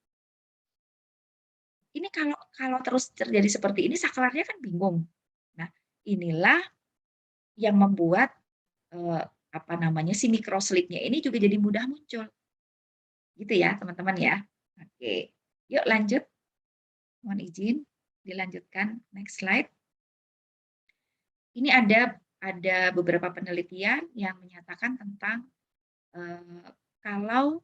Ini kalau terus terjadi seperti ini, saklarnya kan bingung. Nah, inilah yang membuat si microsleep-nya ini juga jadi mudah muncul. Gitu ya, teman-teman ya. Oke. Yuk lanjut. Mohon izin dilanjutkan. Next slide. Ini ada beberapa penelitian yang menyatakan tentang kalau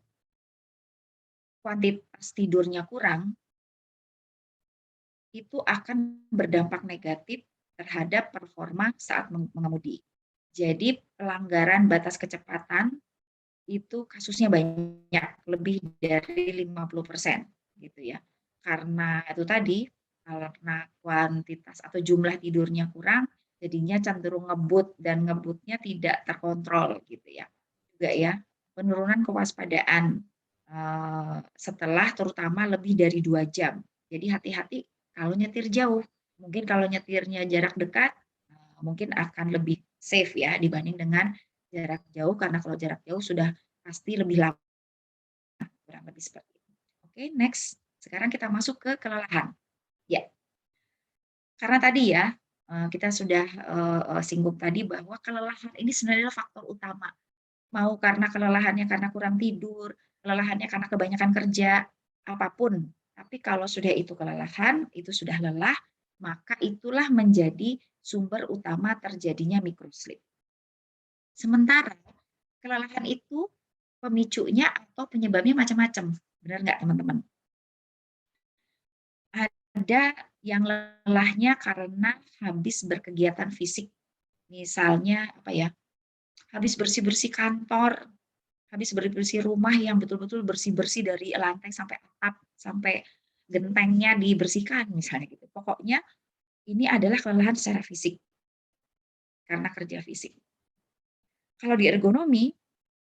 kuantitas tidurnya kurang, itu akan berdampak negatif terhadap performa saat mengemudi. Jadi pelanggaran batas kecepatan itu kasusnya banyak, lebih dari 50% gitu ya. Karena itu tadi, karena kuantitas atau jumlah tidurnya kurang, jadinya cenderung ngebut dan ngebutnya tidak terkontrol gitu ya. Juga ya, penurunan kewaspadaan setelah terutama lebih dari 2 jam. Jadi hati-hati kalau nyetir jauh. Mungkin kalau nyetirnya jarak dekat, mungkin akan lebih safe ya dibanding dengan jarak jauh, karena kalau jarak jauh sudah pasti lebih lama, kurang lebih seperti itu. Oke, next. Sekarang kita masuk ke kelelahan. Ya, karena tadi ya kita sudah singgung tadi bahwa kelelahan ini sebenarnya faktor utama. Mau karena kelelahannya karena kurang tidur, kelelahannya karena kebanyakan kerja, apapun. Tapi kalau sudah itu kelelahan, itu sudah lelah, maka itulah menjadi sumber utama terjadinya microsleep. Sementara kelelahan itu pemicunya atau penyebabnya macam-macam. Benar nggak teman-teman? Ada yang lelahnya karena habis berkegiatan fisik. Misalnya habis bersih-bersih kantor, habis bersih-bersih rumah yang betul-betul bersih-bersih dari lantai sampai atap, sampai gentengnya dibersihkan misalnya gitu. Pokoknya ini adalah kelelahan secara fisik karena kerja fisik. Kalau di ergonomi,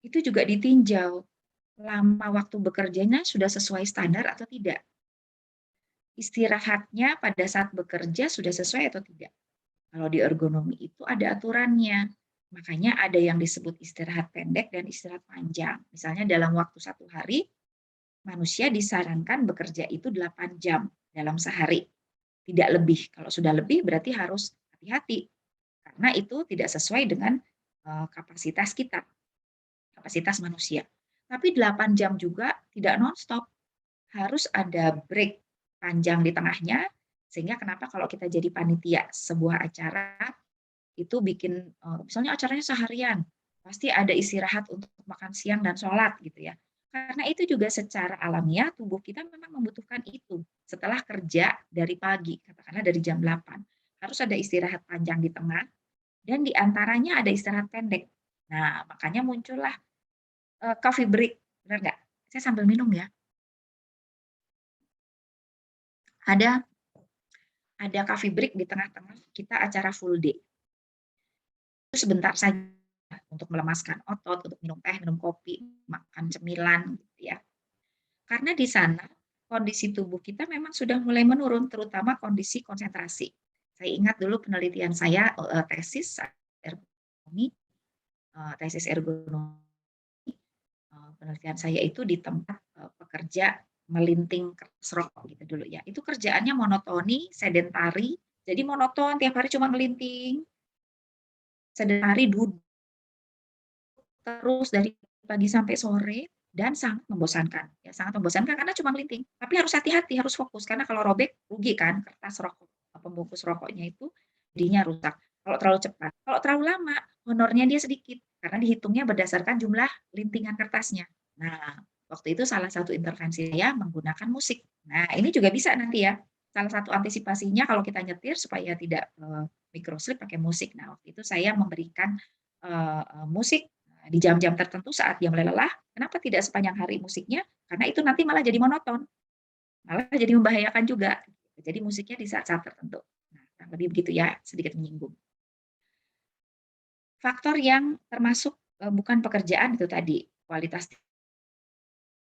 itu juga ditinjau lama waktu bekerjanya sudah sesuai standar atau tidak. istirahatnya pada saat bekerja sudah sesuai atau tidak. Kalau di ergonomi itu ada aturannya. Makanya ada yang disebut istirahat pendek dan istirahat panjang. Misalnya dalam waktu 1 hari, manusia disarankan bekerja itu 8 jam dalam sehari. Tidak lebih. Kalau sudah lebih berarti harus hati-hati. Karena itu tidak sesuai dengan kapasitas kita, kapasitas manusia. Tapi 8 jam juga tidak non-stop. Harus ada break panjang di tengahnya, sehingga kenapa kalau kita jadi panitia sebuah acara, itu bikin, misalnya acaranya seharian, pasti ada istirahat untuk makan siang dan sholat gitu ya. Karena itu juga secara alamiah tubuh kita memang membutuhkan itu. Setelah kerja dari pagi, katakanlah dari jam 8, harus ada istirahat panjang di tengah, dan di antaranya ada istirahat pendek. Nah, makanya muncullah, coffee break, benar nggak? Saya sambil minum ya. Ada coffee break di tengah-tengah kita acara full day. Itu sebentar saja untuk melemaskan otot, untuk minum teh, minum kopi, makan cemilan, gitu ya. Karena di sana kondisi tubuh kita memang sudah mulai menurun, terutama kondisi konsentrasi. Saya ingat dulu penelitian saya, tesis ergonomi, penelitian saya itu di tempat pekerja melinting kertas rokok gitu dulu ya. Itu kerjaannya monotoni, sedentari, jadi monoton tiap hari cuma melinting, sedentari duduk terus dari pagi sampai sore dan sangat membosankan. Ya, sangat membosankan karena cuma melinting. Tapi harus hati-hati, harus fokus karena kalau robek rugi kan kertas rokok, pembungkus rokoknya itu jadinya rusak. Kalau terlalu cepat, kalau terlalu lama honornya dia sedikit karena dihitungnya berdasarkan jumlah lintingan kertasnya. Nah, waktu itu salah satu intervensi saya menggunakan musik. Nah, ini juga bisa nanti ya. Salah satu antisipasinya kalau kita nyetir supaya tidak microslip pakai musik. Nah, waktu itu saya memberikan musik di jam-jam tertentu saat dia mulai lelah. Kenapa tidak sepanjang hari musiknya? Karena itu nanti malah jadi monoton, malah jadi membahayakan juga. Jadi musiknya di saat-saat tertentu. Nah, lebih begitu ya, sedikit menyinggung. Faktor yang termasuk bukan pekerjaan itu tadi, kualitas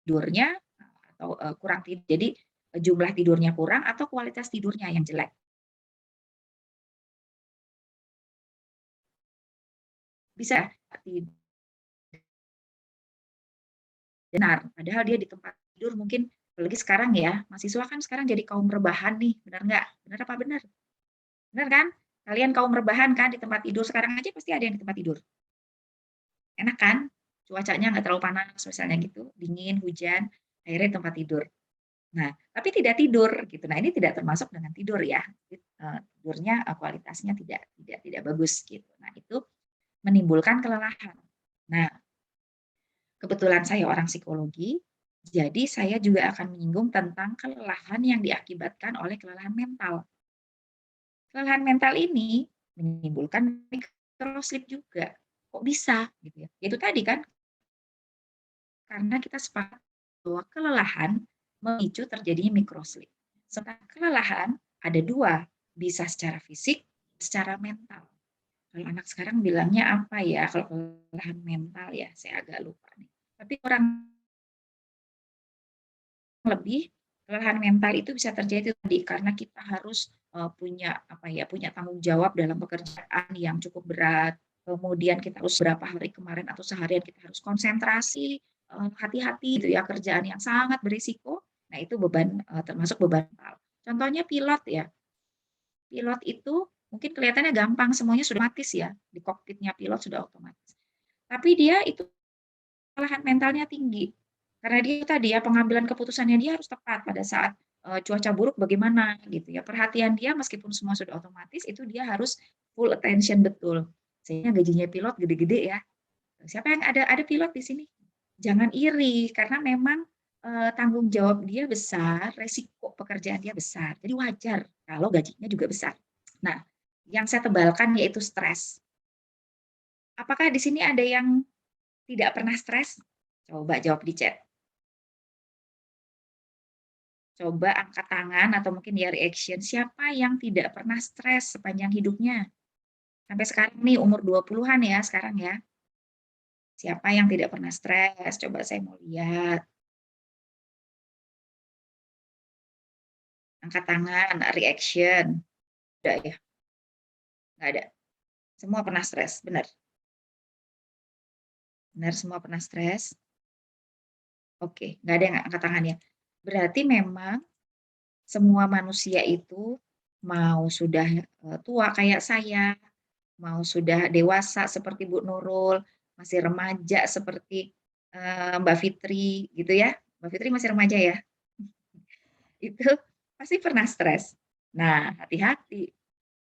tidurnya atau kurang tidur. Jadi jumlah tidurnya kurang atau kualitas tidurnya yang jelek. Bisa benar, padahal dia di tempat tidur mungkin, apalagi sekarang ya, mahasiswa kan sekarang jadi kaum rebahan nih, benar nggak? Benar apa benar? Benar kan? Kalian kaum rebahan kan di tempat tidur, sekarang aja pasti ada yang di tempat tidur. Enak kan? Cuacanya nggak terlalu panas misalnya gitu, dingin, hujan, akhirnya tempat tidur. Nah, tapi tidak tidur gitu. Nah, ini tidak termasuk dengan tidur ya. Tidurnya kualitasnya tidak bagus gitu. Nah, itu menimbulkan kelelahan. Nah, kebetulan saya orang psikologi, jadi saya juga akan menyinggung tentang kelelahan yang diakibatkan oleh kelelahan mental. Kelelahan mental ini menimbulkan microslip juga. Kok bisa gitu ya? Itu tadi kan karena kita sepakat bahwa kelelahan memicu terjadinya microslip. Sementara kelelahan ada dua, bisa secara fisik, secara mental. Kalau anak sekarang bilangnya apa ya? Kalau kelelahan mental ya, saya agak lupa nih. Tapi orang lebih kelelahan mental itu bisa terjadi tadi karena kita harus punya punya tanggung jawab dalam pekerjaan yang cukup berat. Kemudian kita harus berapa hari kemarin atau seharian kita harus konsentrasi, hati-hati gitu ya, kerjaan yang sangat berisiko. Nah, itu beban termasuk beban mental. Contohnya pilot ya. Pilot itu mungkin kelihatannya gampang, semuanya sudah otomatis ya, di kokpitnya pilot sudah otomatis. Tapi dia itu kelelahan mentalnya tinggi. Karena dia tadi ya pengambilan keputusannya dia harus tepat pada saat cuaca buruk bagaimana gitu ya. Perhatian dia meskipun semua sudah otomatis itu dia harus full attention betul. Sehingga gajinya pilot gede-gede ya. Siapa yang ada pilot di sini? Jangan iri karena memang tanggung jawab dia besar, resiko pekerjaan dia besar. Jadi wajar kalau gajinya juga besar. Nah, yang saya tebalkan yaitu stres. Apakah di sini ada yang tidak pernah stres? Coba jawab di chat. Coba angkat tangan atau mungkin ya reaction, siapa yang tidak pernah stres sepanjang hidupnya? Sampai sekarang nih umur 20-an ya sekarang ya. Siapa yang tidak pernah stres? Coba saya mau lihat. Angkat tangan, reaction. Udah ya? Nggak ada. Semua pernah stres, benar? Benar, semua pernah stres? Oke, nggak ada yang angkat tangan ya. Berarti memang semua manusia itu mau sudah tua kayak saya, mau sudah dewasa seperti Bu Nurul, masih remaja seperti Mbak Fitri gitu ya. Mbak Fitri masih remaja ya. Itu pasti pernah stres. Nah, hati-hati.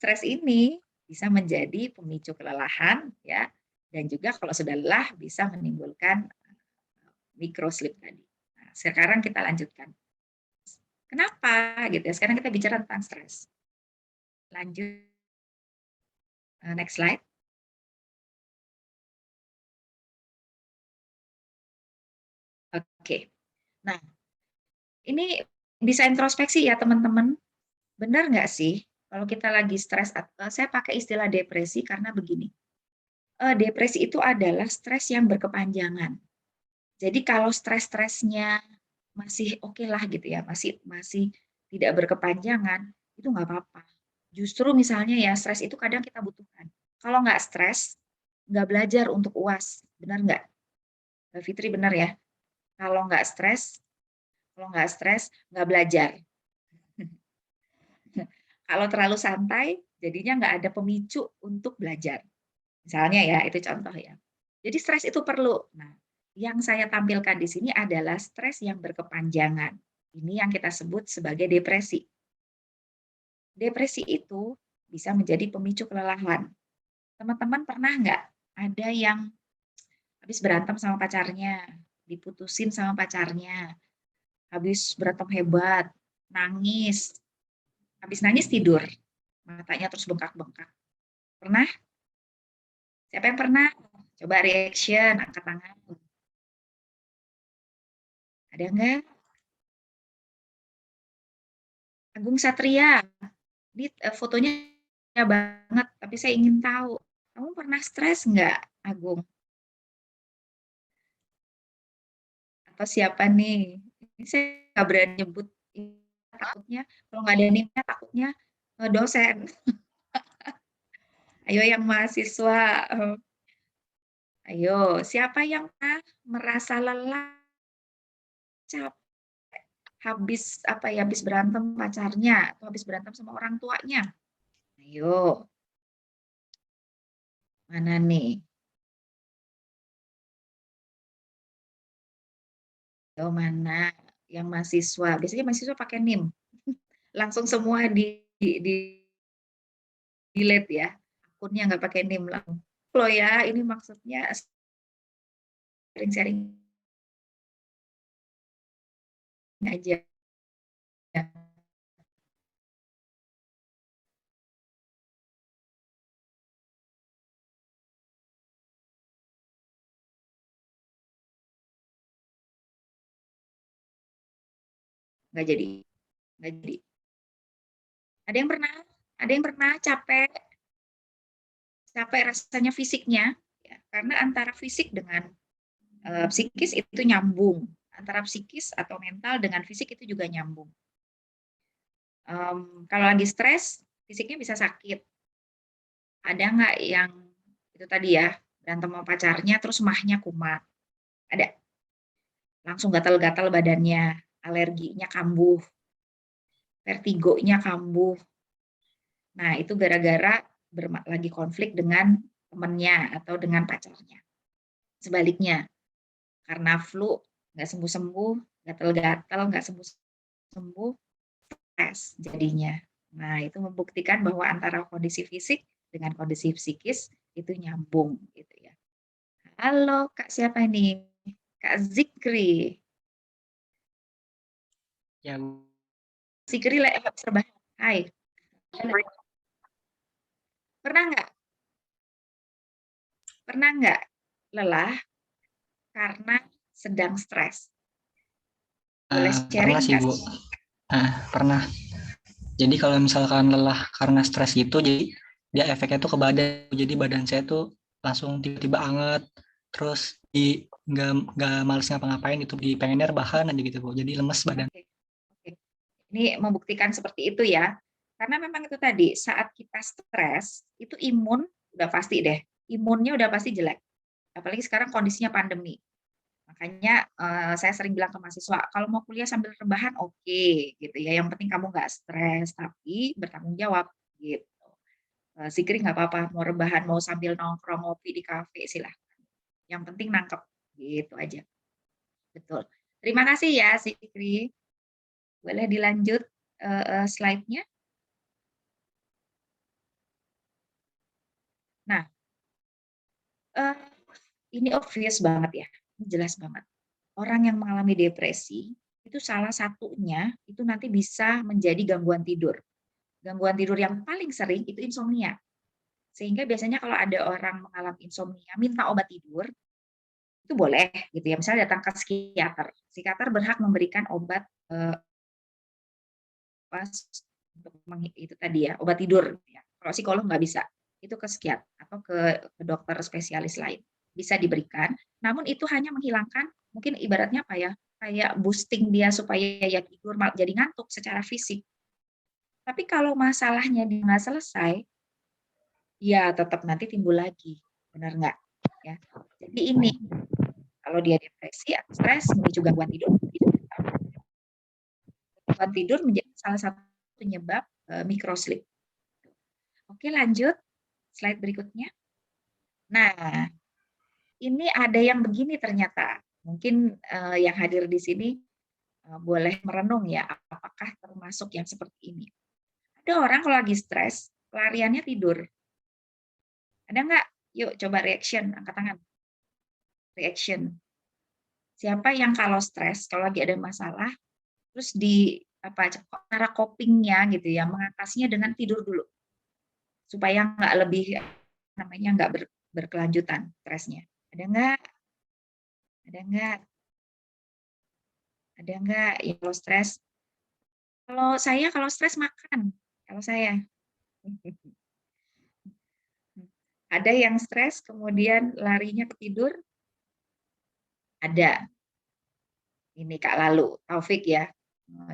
Stres ini bisa menjadi pemicu kelelahan ya, dan juga kalau sudah lelah bisa menimbulkan microsleep tadi. Nah, sekarang kita lanjutkan. Kenapa gitu ya? Sekarang kita bicara tentang stres. Lanjut. Next slide. Oke. Nah, ini bisa introspeksi ya teman-teman. Benar nggak sih kalau kita lagi stres? Saya pakai istilah depresi karena begini. Depresi itu adalah stres yang berkepanjangan. Jadi kalau stres-stresnya masih oke lah gitu ya, masih tidak berkepanjangan, itu nggak apa-apa. Justru misalnya ya stres itu kadang kita butuhkan. Kalau nggak stres, nggak belajar untuk UAS, benar nggak? Mbak Fitri benar ya? Kalau nggak stres nggak belajar. Kalau terlalu santai, jadinya nggak ada pemicu untuk belajar. Misalnya ya, itu contoh ya. Jadi stres itu perlu. Nah, yang saya tampilkan di sini adalah stres yang berkepanjangan. Ini yang kita sebut sebagai depresi. Depresi itu bisa menjadi pemicu kelelahan. Teman-teman pernah nggak ada yang habis berantem sama pacarnya, diputusin sama pacarnya, habis berantem hebat, nangis, habis nangis tidur, matanya terus bengkak-bengkak. Pernah? Siapa yang pernah? Coba reaction, angkat tangan. Ada nggak? Agung Satria, ini fotonya banget, tapi saya ingin tahu, kamu pernah stres nggak, Agung? Atau siapa nih? Ini saya nggak berani nyebut, takutnya kalau nggak ada nimnya takutnya dosen. Ayo yang mahasiswa, ayo siapa yang pernah merasa lelah, capek, habis berantem pacarnya atau habis berantem sama orang tuanya? Ayo, mana nih? Ayo mana yang mahasiswa? Biasanya mahasiswa pakai NIM, langsung semua di delete ya, akunnya nggak pakai NIM langsung. Loh ya, ini maksudnya sharing-sharing aja. Nggak jadi. Ada yang pernah capek rasanya fisiknya ya, karena antara fisik dengan psikis itu nyambung, antara psikis atau mental dengan fisik itu juga nyambung. Kalau lagi stres fisiknya bisa sakit. Ada nggak yang itu tadi ya, berantem sama pacarnya terus mahnya kumat? Ada. Langsung gatal-gatal badannya, alerginya kambuh, vertigonya kambuh. Nah, itu gara-gara lagi konflik dengan temannya atau dengan pacarnya. Sebaliknya, karena flu, nggak sembuh-sembuh, gatal-gatal, nggak sembuh-sembuh, stres jadinya. Nah, itu membuktikan bahwa antara kondisi fisik dengan kondisi psikis itu nyambung. Gitu ya. Halo, Kak siapa ini? Kak Zikri. Ya, Zikri serba. Hai. Pernah nggak lelah karena sedang stres? Boleh sharing pernah sih Bu. Pernah. Jadi kalau misalkan lelah karena stres gitu, jadi dia efeknya tuh ke badan. Jadi badan saya tuh langsung tiba-tiba anget, terus nggak males ngapa-ngapain itu, di pengennya rebahan aja gitu Bu. Jadi lemes badan. Oke. Ini membuktikan seperti itu ya. Karena memang itu tadi, saat kita stres, itu imun udah pasti deh. Imunnya udah pasti jelek. Apalagi sekarang kondisinya pandemi. Makanya saya sering bilang ke mahasiswa, kalau mau kuliah sambil rebahan oke, gitu ya. Yang penting kamu nggak stres, tapi bertanggung jawab gitu. Zikir nggak apa-apa, mau rebahan, mau sambil nongkrong ngopi di kafe silahkan. Yang penting nangkep, gitu aja. Betul. Terima kasih ya Zikri. Boleh dilanjut slide-nya. Nah, ini obvious banget ya, ini jelas banget. Orang yang mengalami depresi, itu salah satunya itu nanti bisa menjadi gangguan tidur. Gangguan tidur yang paling sering itu insomnia. Sehingga biasanya kalau ada orang mengalami insomnia, minta obat tidur, itu boleh gitu ya. Misalnya datang ke psikiater. Psikiater berhak memberikan obat untuk itu tadi ya, obat tidur. Ya. Kalau psikolog nggak bisa, itu ke psikiater atau ke dokter spesialis lain. Bisa diberikan, namun itu hanya menghilangkan, mungkin ibaratnya apa ya, kayak boosting dia supaya ya tidur, jadi ngantuk secara fisik. Tapi kalau masalahnya dia nggak selesai, ya tetap nanti timbul lagi, benar nggak? Ya. Jadi ini, kalau dia depresi atau stres, memicu gangguan tidur, gangguan tidur menjadi salah satu penyebab microsleep. Oke, lanjut. Slide berikutnya. Nah, ini ada yang begini ternyata. Mungkin yang hadir di sini boleh merenung ya, apakah termasuk yang seperti ini. Ada orang kalau lagi stres, pelariannya tidur. Ada nggak? Yuk coba reaction, angkat tangan. Reaction. Siapa yang kalau stres, kalau lagi ada masalah, terus cara copingnya gitu ya, mengatasinya dengan tidur dulu. Supaya nggak lebih, namanya nggak berkelanjutan stresnya. Ada nggak? Ada nggak? Ada nggak yang kalau stres? Kalau stres makan. Kalau saya. Ada yang stres kemudian larinya ke tidur? Ada. Ini Kak Lalu, Taufik ya.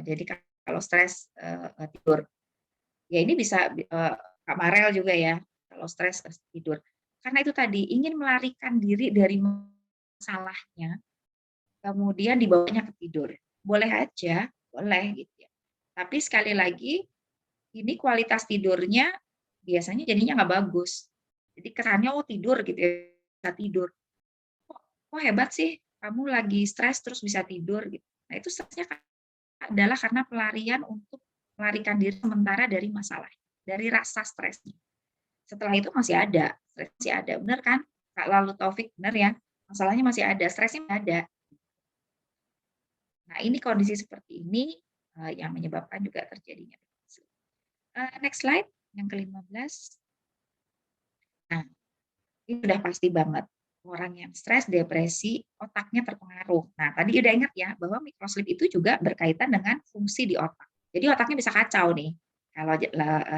Jadi kalau stres tidur. Ya ini bisa Kak Marel juga ya. Kalau stres tidur. Karena itu tadi ingin melarikan diri dari masalahnya, kemudian dibawanya ke tidur. Boleh aja, boleh gitu ya. Tapi sekali lagi, ini kualitas tidurnya biasanya jadinya nggak bagus. Jadi kesannya tidur gitu ya, bisa tidur. Kok hebat sih, kamu lagi stres terus bisa tidur gitu. Nah itu stresnya adalah karena pelarian untuk melarikan diri sementara dari masalah, dari rasa stresnya. Setelah itu masih ada, stres masih ada, benar kan? Kak Lalu Taufik, benar ya? Masalahnya masih ada, stresnya masih ada. Nah, ini kondisi seperti ini yang menyebabkan juga terjadinya. Next slide, yang ke-15. Nah, ini sudah pasti banget. Orang yang stres, depresi, otaknya terpengaruh. Nah, tadi udah ingat ya, bahwa microsleep itu juga berkaitan dengan fungsi di otak. Jadi otaknya bisa kacau nih, kalau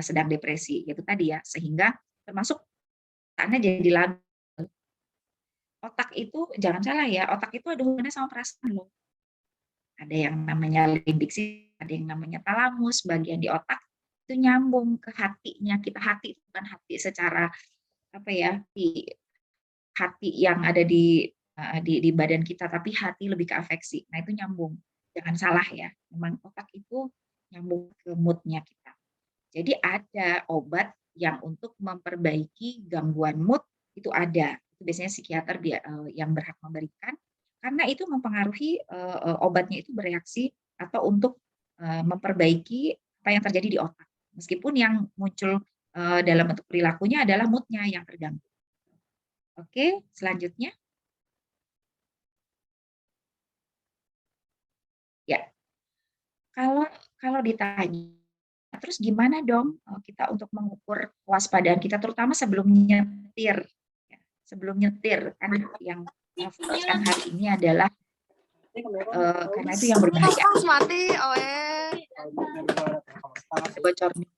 sedang depresi, itu tadi ya. Sehingga termasuk otaknya jadi labil. Otak itu, jangan salah ya, otak itu ada hubungannya sama perasaan loh. Ada yang namanya limbik, ada yang namanya talamus, bagian di otak itu nyambung ke hatinya kita. Hati bukan hati secara apa ya, di hati yang ada di badan kita, tapi hati lebih ke afeksi. Nah itu nyambung, jangan salah ya. Memang otak itu nyambung ke mood-nya kita. Jadi ada obat yang untuk memperbaiki gangguan mood itu ada. Itu biasanya psikiater yang berhak memberikan. Karena itu mempengaruhi obatnya itu bereaksi atau untuk memperbaiki apa yang terjadi di otak. Meskipun yang muncul dalam bentuk perilakunya adalah mood-nya yang terganggu. Oke, selanjutnya. Ya, kalau ditanya, terus gimana dong kita untuk mengukur kewaspadaan kita, terutama sebelum nyetir. Sebelum nyetir, kan yang fokuskan hari ini adalah karena itu yang berbahaya. Mati, Bocor nih.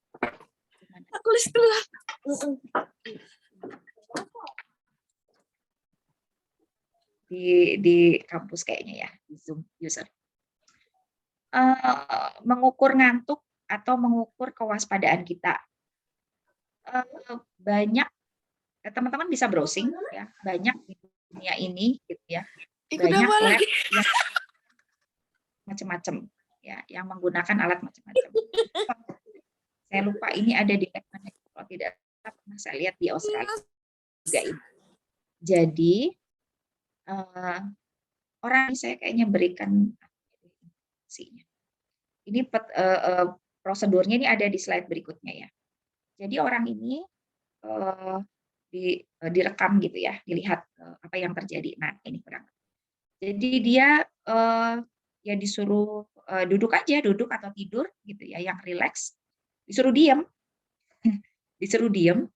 Di kampus kayaknya ya, di Zoom user. mengukur ngantuk atau mengukur kewaspadaan kita. Banyak teman-teman bisa browsing ya, banyak di dunia ini gitu ya. Banyak lab yang macam-macam ya, yang menggunakan alat macam-macam. Saya lupa ini ada di lab mana, kalau tidak pernah saya lihat di Australia juga ini. Jadi orang saya kayaknya berikan ini prosedurnya ini ada di slide berikutnya ya. Jadi orang ini direkam gitu ya, dilihat apa yang terjadi. Nah, ini kurang. Jadi dia ya disuruh duduk aja, duduk atau tidur gitu ya, yang rileks. Disuruh diam. Disuruh diam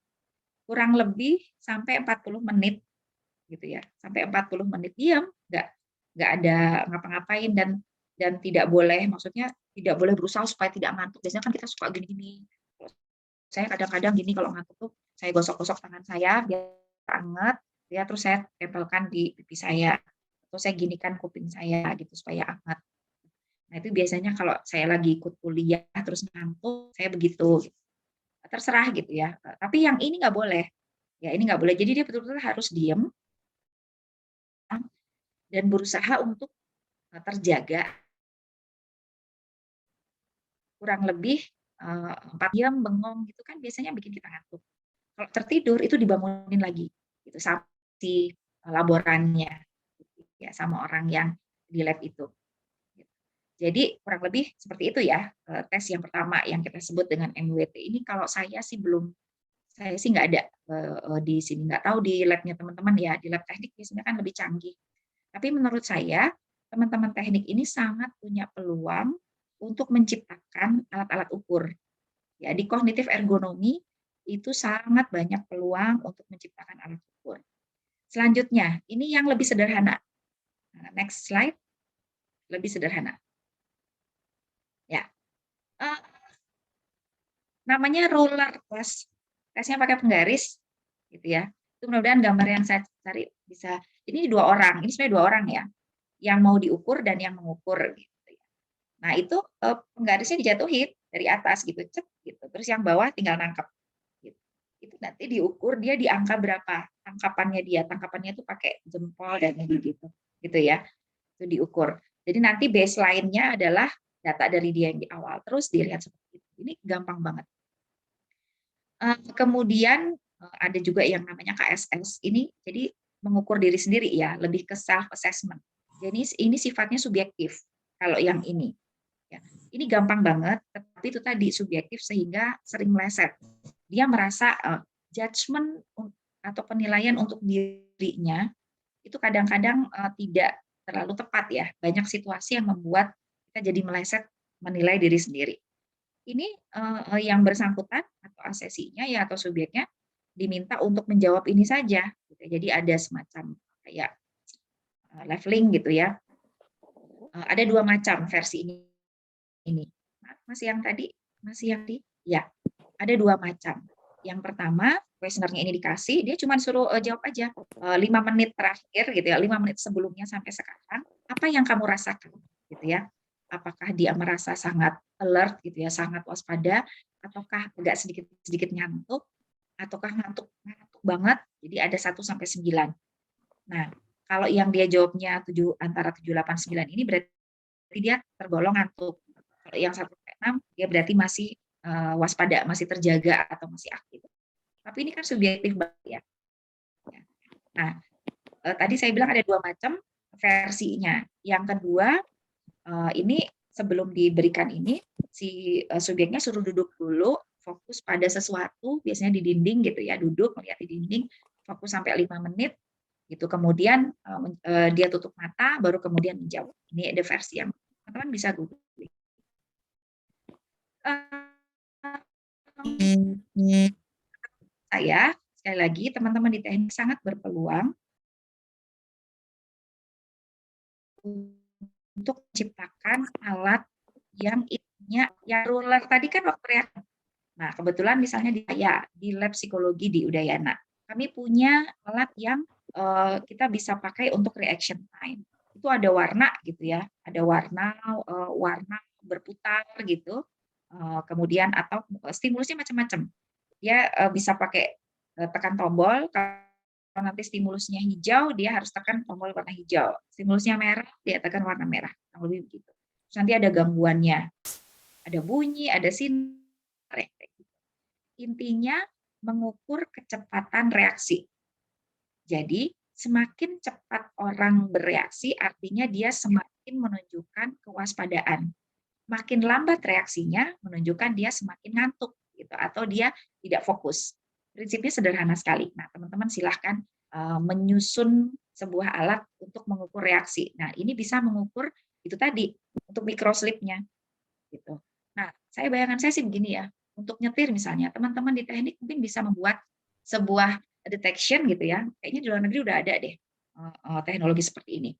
kurang lebih sampai 40 menit gitu ya. Sampai 40 menit diam, nggak ada ngapa-ngapain dan tidak boleh, maksudnya tidak boleh berusaha supaya tidak ngantuk. Biasanya kan kita suka gini-gini. Saya kadang-kadang gini kalau ngantuk tuh saya gosok-gosok tangan saya biar hangat ya, terus saya tempelkan di pipi saya, atau saya ginikan kuping saya gitu supaya hangat. Nah itu biasanya kalau saya lagi ikut kuliah terus ngantuk saya begitu, terserah gitu ya. Tapi yang ini nggak boleh, ya ini nggak boleh. Jadi dia betul-betul harus diam dan berusaha untuk terjaga kurang lebih 4 jam bengong gitu kan biasanya bikin kita ngantuk. Kalau tertidur itu dibangunin lagi gitu sama si laborannya ya, sama orang yang di lab itu. Jadi kurang lebih seperti itu ya tes yang pertama yang kita sebut dengan MWT ini. Kalau saya sih nggak ada di sini, nggak tahu di labnya teman-teman ya, di lab teknik biasanya kan lebih canggih. Tapi menurut saya teman-teman teknik ini sangat punya peluang untuk menciptakan alat-alat ukur. Ya, di kognitif ergonomi itu sangat banyak peluang untuk menciptakan alat ukur. Selanjutnya, ini yang lebih sederhana. Next slide, lebih sederhana. Ya, namanya ruler test. Tesnya pakai penggaris, gitu ya. Itu mudah-mudahan gambar yang saya cari bisa. Ini dua orang, ini sebenarnya dua orang ya, yang mau diukur dan yang mengukur. Gitu. Nah itu penggarisnya dijatuhin dari atas gitu, cek gitu. Terus yang bawah tinggal nangkep. Gitu. Itu nanti diukur dia di angka berapa tangkapannya dia. Tangkapannya itu pakai jempol dan gitu, gitu ya. Itu diukur. Jadi nanti baseline-nya adalah data dari dia yang di awal. Terus dilihat seperti itu. Ini gampang banget. Kemudian ada juga yang namanya KSS. Ini jadi mengukur diri sendiri ya, lebih ke self assessment. Jadi ini sifatnya subjektif. Kalau yang ini. Ya, ini gampang banget, tapi itu tadi subjektif sehingga sering meleset. Dia merasa judgement atau penilaian untuk dirinya itu kadang-kadang tidak terlalu tepat ya. Banyak situasi yang membuat kita jadi meleset menilai diri sendiri. Ini yang bersangkutan atau asesinya ya atau subjeknya diminta untuk menjawab ini saja. Jadi ada semacam kayak leveling gitu ya. Ada dua macam versi ini. Masih yang tadi? Ya, ada dua macam. Yang pertama, kuesionernya ini dikasih, dia cuma suruh jawab aja 5 menit terakhir gitu ya, 5 menit sebelumnya sampai sekarang, apa yang kamu rasakan gitu ya. Apakah dia merasa sangat alert gitu ya, sangat waspada, ataukah agak sedikit ngantuk, ataukah ngantuk banget, jadi ada 1 sampai 9. Nah, kalau yang dia jawabnya antara 7, 8, 9 ini berarti dia tergolong ngantuk. Kalau yang 1 sampai 6 dia berarti masih waspada, masih terjaga atau masih aktif. Tapi ini kan subjektif banget ya. Nah, tadi saya bilang ada dua macam versinya. Yang kedua, ini sebelum diberikan ini, si subjeknya suruh duduk dulu, fokus pada sesuatu, biasanya di dinding gitu ya, duduk melihat di dinding, fokus sampai 5 menit, gitu. Kemudian dia tutup mata, baru kemudian menjawab. Ini ada versi yang teman-teman bisa Google. Saya sekali lagi teman-teman di teknik sangat berpeluang untuk menciptakan alat yang intinya yang ruler tadi kan waktu reaksi. Nah kebetulan misalnya di lab psikologi di Udayana kami punya alat yang kita bisa pakai untuk reaction time. Itu tuh ada warna gitu ya, ada warna warna berputar gitu. Kemudian atau stimulusnya macam-macam. Dia bisa pakai tekan tombol. Kalau nanti stimulusnya hijau, dia harus tekan tombol warna hijau. Stimulusnya merah, dia tekan warna merah. Kurang lebih begitu. Terus nanti ada gangguannya, ada bunyi, ada sinar. Intinya mengukur kecepatan reaksi. Jadi semakin cepat orang bereaksi, artinya dia semakin menunjukkan kewaspadaan. Makin lambat reaksinya, menunjukkan dia semakin ngantuk, gitu, atau dia tidak fokus. Prinsipnya sederhana sekali. Nah, teman-teman silahkan menyusun sebuah alat untuk mengukur reaksi. Nah, ini bisa mengukur itu tadi untuk microslip-nya, gitu. Nah, bayangan saya sih begini ya. Untuk nyetir misalnya, teman-teman di teknik mungkin bisa membuat sebuah detection gitu ya. Kayaknya di luar negeri udah ada deh teknologi seperti ini.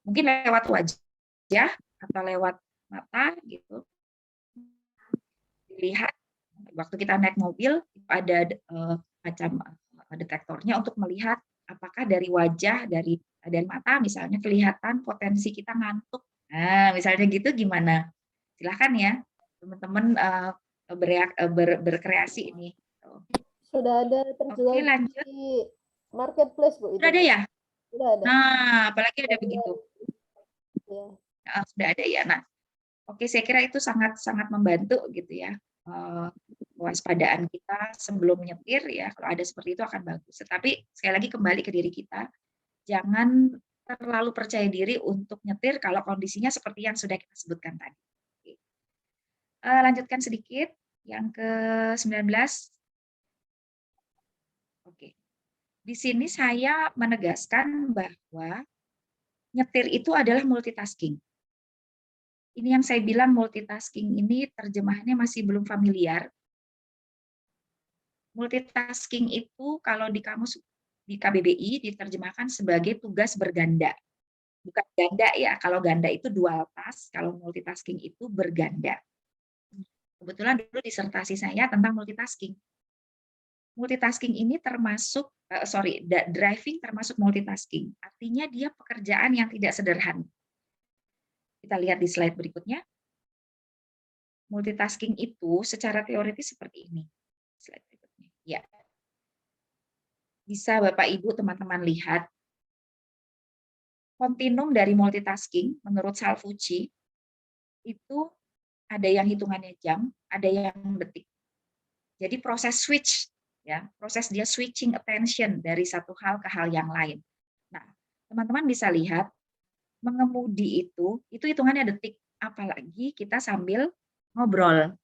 Mungkin lewat wajah atau lewat mata gitu. Dilihat waktu kita naik mobil ada macam detektornya untuk melihat apakah dari wajah, dari mata misalnya kelihatan potensi kita ngantuk. Nah, misalnya gitu gimana? Silahkan ya teman-teman berkreasi ini. Sudah ada terjual Oke, lanjut. di marketplace, Bu. Sudah ada ya? Sudah ada. Nah, apalagi ada begitu. Ya. Sudah ada ya. Nah, oke, saya kira itu sangat membantu gitu ya. Kewaspadaan kita sebelum nyetir ya, kalau ada seperti itu akan bagus. Tetapi sekali lagi kembali ke diri kita, jangan terlalu percaya diri untuk nyetir kalau kondisinya seperti yang sudah kita sebutkan tadi. Oke. Lanjutkan sedikit, yang ke-19. Oke. Di sini saya menegaskan bahwa nyetir itu adalah multitasking. Ini yang saya bilang multitasking ini terjemahannya masih belum familiar. Multitasking itu kalau di kamus di KBBI diterjemahkan sebagai tugas berganda. Bukan ganda ya, kalau ganda itu dual task, kalau multitasking itu berganda. Kebetulan dulu disertasi saya tentang multitasking. Multitasking ini termasuk, driving termasuk multitasking. Artinya dia pekerjaan yang tidak sederhana. Kita lihat di slide berikutnya. Multitasking itu secara teoritis seperti ini. Slide berikutnya. Ya. Bisa Bapak Ibu teman-teman lihat kontinum dari multitasking menurut Salvucci itu ada yang hitungannya jam, ada yang detik. Jadi proses switch ya, proses dia switching attention dari satu hal ke hal yang lain. Nah, teman-teman bisa lihat mengemudi itu hitungannya detik, apalagi kita sambil ngobrol.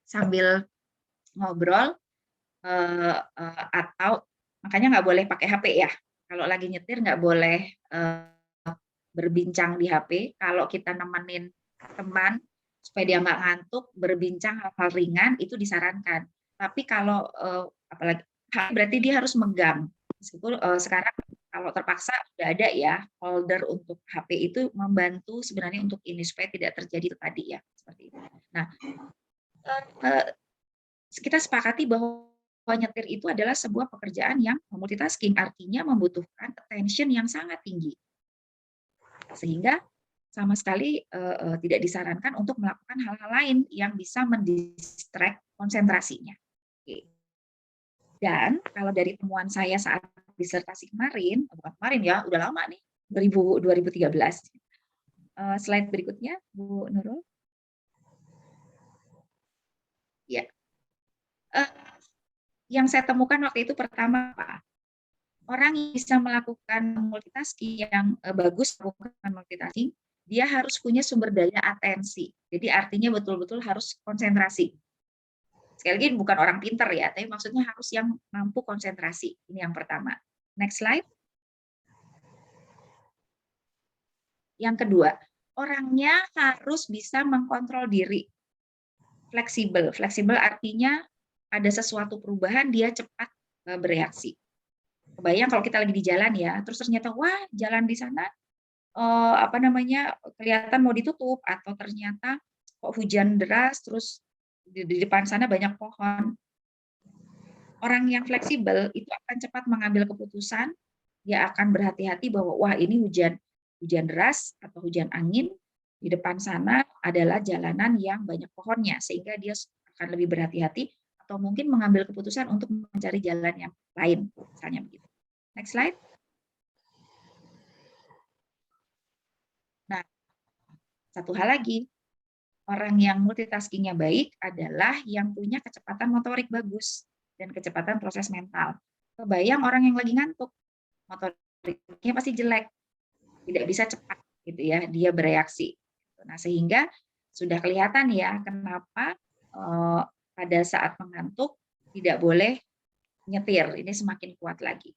Sambil ngobrol atau makanya nggak boleh pakai HP ya. Kalau lagi nyetir nggak boleh berbincang di HP. Kalau kita nemenin teman supaya dia nggak ngantuk, berbincang hal-hal ringan itu disarankan. Tapi kalau apalagi berarti dia harus megang. Meskipun sekarang kalau terpaksa sudah ada ya holder untuk HP itu membantu sebenarnya untuk ini supaya tidak terjadi itu tadi ya seperti itu. Nah, kita sepakati bahwa nyetir itu adalah sebuah pekerjaan yang multitasking, artinya membutuhkan attention yang sangat tinggi. Sehingga sama sekali tidak disarankan untuk melakukan hal-hal lain yang bisa mendistract konsentrasinya. Oke. Dan kalau dari temuan saya saat disertasi kemarin, bukan kemarin ya, udah lama nih, 2013. Slide berikutnya, Bu Nurul. Ya. Yang saya temukan waktu itu pertama, orang yang bisa melakukan multitasking yang bagus melakukan multitasking, dia harus punya sumber daya atensi. Jadi artinya betul-betul harus konsentrasi. Sekali lagi bukan orang pinter ya, tapi maksudnya harus yang mampu konsentrasi. Ini yang pertama. Next slide. Yang kedua, orangnya harus bisa mengkontrol diri. Fleksibel. Fleksibel artinya ada sesuatu perubahan, dia cepat bereaksi. Kebayang kalau kita lagi di jalan ya, terus ternyata wah jalan di sana kelihatan mau ditutup, atau ternyata kok hujan deras, terus di depan sana banyak pohon. Orang yang fleksibel itu akan cepat mengambil keputusan, dia akan berhati-hati bahwa wah ini hujan deras atau hujan angin, di depan sana adalah jalanan yang banyak pohonnya, sehingga dia akan lebih berhati-hati atau mungkin mengambil keputusan untuk mencari jalan yang lain, misalnya begitu. Next slide. Nah, satu hal lagi, orang yang multitaskingnya baik adalah yang punya kecepatan motorik bagus dan kecepatan proses mental. Kebayang orang yang lagi ngantuk, motoriknya pasti jelek, tidak bisa cepat gitu ya, dia bereaksi. Nah, sehingga sudah kelihatan ya kenapa pada saat mengantuk tidak boleh nyetir, ini semakin kuat lagi.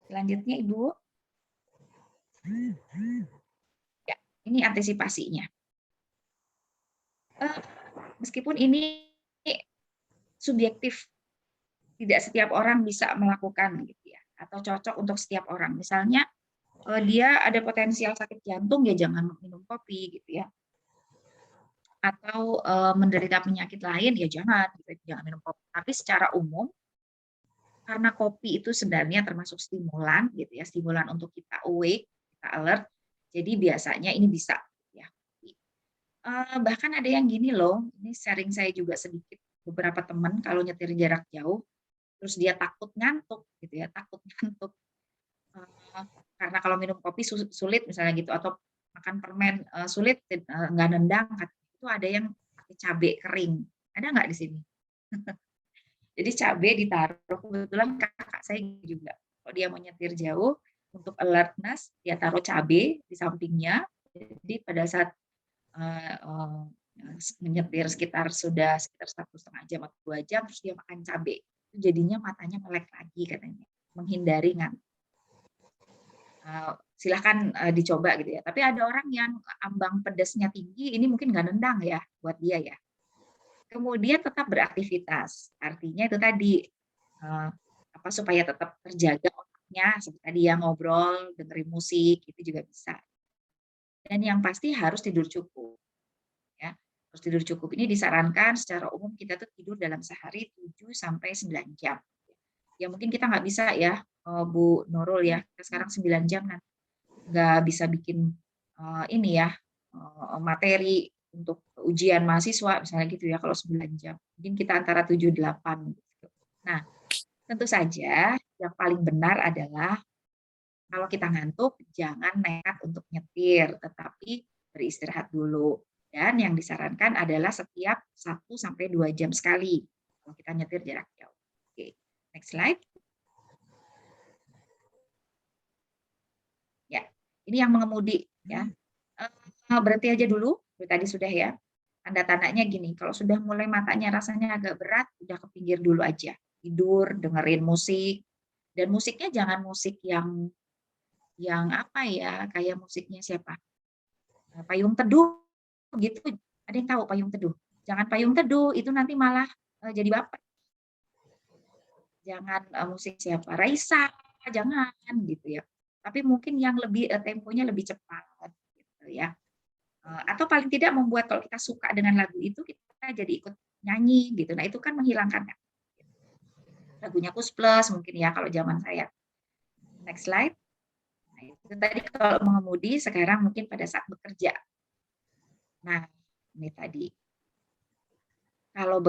Selanjutnya Ibu. Ya, ini antisipasinya. Meskipun ini subjektif, tidak setiap orang bisa melakukan gitu ya, atau cocok untuk setiap orang. Misalnya dia ada potensial sakit jantung, ya jangan minum kopi gitu ya. Atau menderita penyakit lain, ya jangan minum kopi. Tapi secara umum, karena kopi itu sebenarnya termasuk stimulan gitu ya, stimulan untuk kita awake, kita alert. Jadi biasanya ini bisa ya. Bahkan ada yang gini loh, ini sharing saya juga sedikit, beberapa teman kalau nyetir jarak jauh terus dia takut ngantuk gitu ya, takut ngantuk. Karena kalau minum kopi sulit misalnya gitu, atau makan permen sulit, nggak nendang, itu ada yang pakai cabai kering. Ada nggak di sini? Jadi cabai ditaruh, kebetulan kakak saya juga. Kalau dia mau nyetir jauh, untuk alertness, dia taruh cabai di sampingnya. Jadi pada saat menyetir sekitar 1,5 jam atau 2 jam, terus dia makan cabai. Jadinya matanya melek lagi katanya, menghindari ngantuk. Silahkan dicoba gitu ya. Tapi ada orang yang ambang pedasnya tinggi, ini mungkin nggak nendang ya buat dia ya. Kemudian tetap beraktivitas, artinya itu tadi supaya tetap terjaga otaknya, seperti tadi yang ngobrol, dengerin musik, itu juga bisa. Dan yang pasti harus tidur cukup, ya. Harus tidur cukup. Ini disarankan secara umum kita tuh tidur dalam sehari 7 sampai 9 jam. Ya mungkin kita nggak bisa ya, Bu Nurul ya, kita sekarang 9 jam nanti nggak bisa bikin ini ya materi untuk ujian mahasiswa misalnya gitu ya kalau 9 jam. Mungkin kita antara 7-8 gitu. Nah, tentu saja yang paling benar adalah kalau kita ngantuk jangan nekat untuk nyetir, tetapi beristirahat dulu. Dan yang disarankan adalah setiap 1-2 jam sekali kalau kita nyetir jarak jauh. Oke, next slide. Ya, ini yang mengemudi ya. Berhenti aja dulu, tadi sudah ya. Tanda-tandanya gini, kalau sudah mulai matanya rasanya agak berat, udah ke pinggir dulu aja. Tidur, dengerin musik. Dan musiknya jangan musik yang apa ya, kayak musiknya siapa? Payung Teduh gitu. Ada yang tahu Payung Teduh? Jangan Payung Teduh, itu nanti malah jadi baper. Jangan musik siapa? Raisa, jangan gitu ya. Tapi mungkin yang lebih temponya lebih cepat gitu ya. Atau paling tidak membuat kalau kita suka dengan lagu itu kita jadi ikut nyanyi gitu. Nah, itu kan menghilangkan lagunya Kus Plus mungkin ya kalau zaman saya. Next slide. Nah, itu tadi kalau mengemudi, sekarang mungkin pada saat bekerja. Nah, ini tadi. Kalau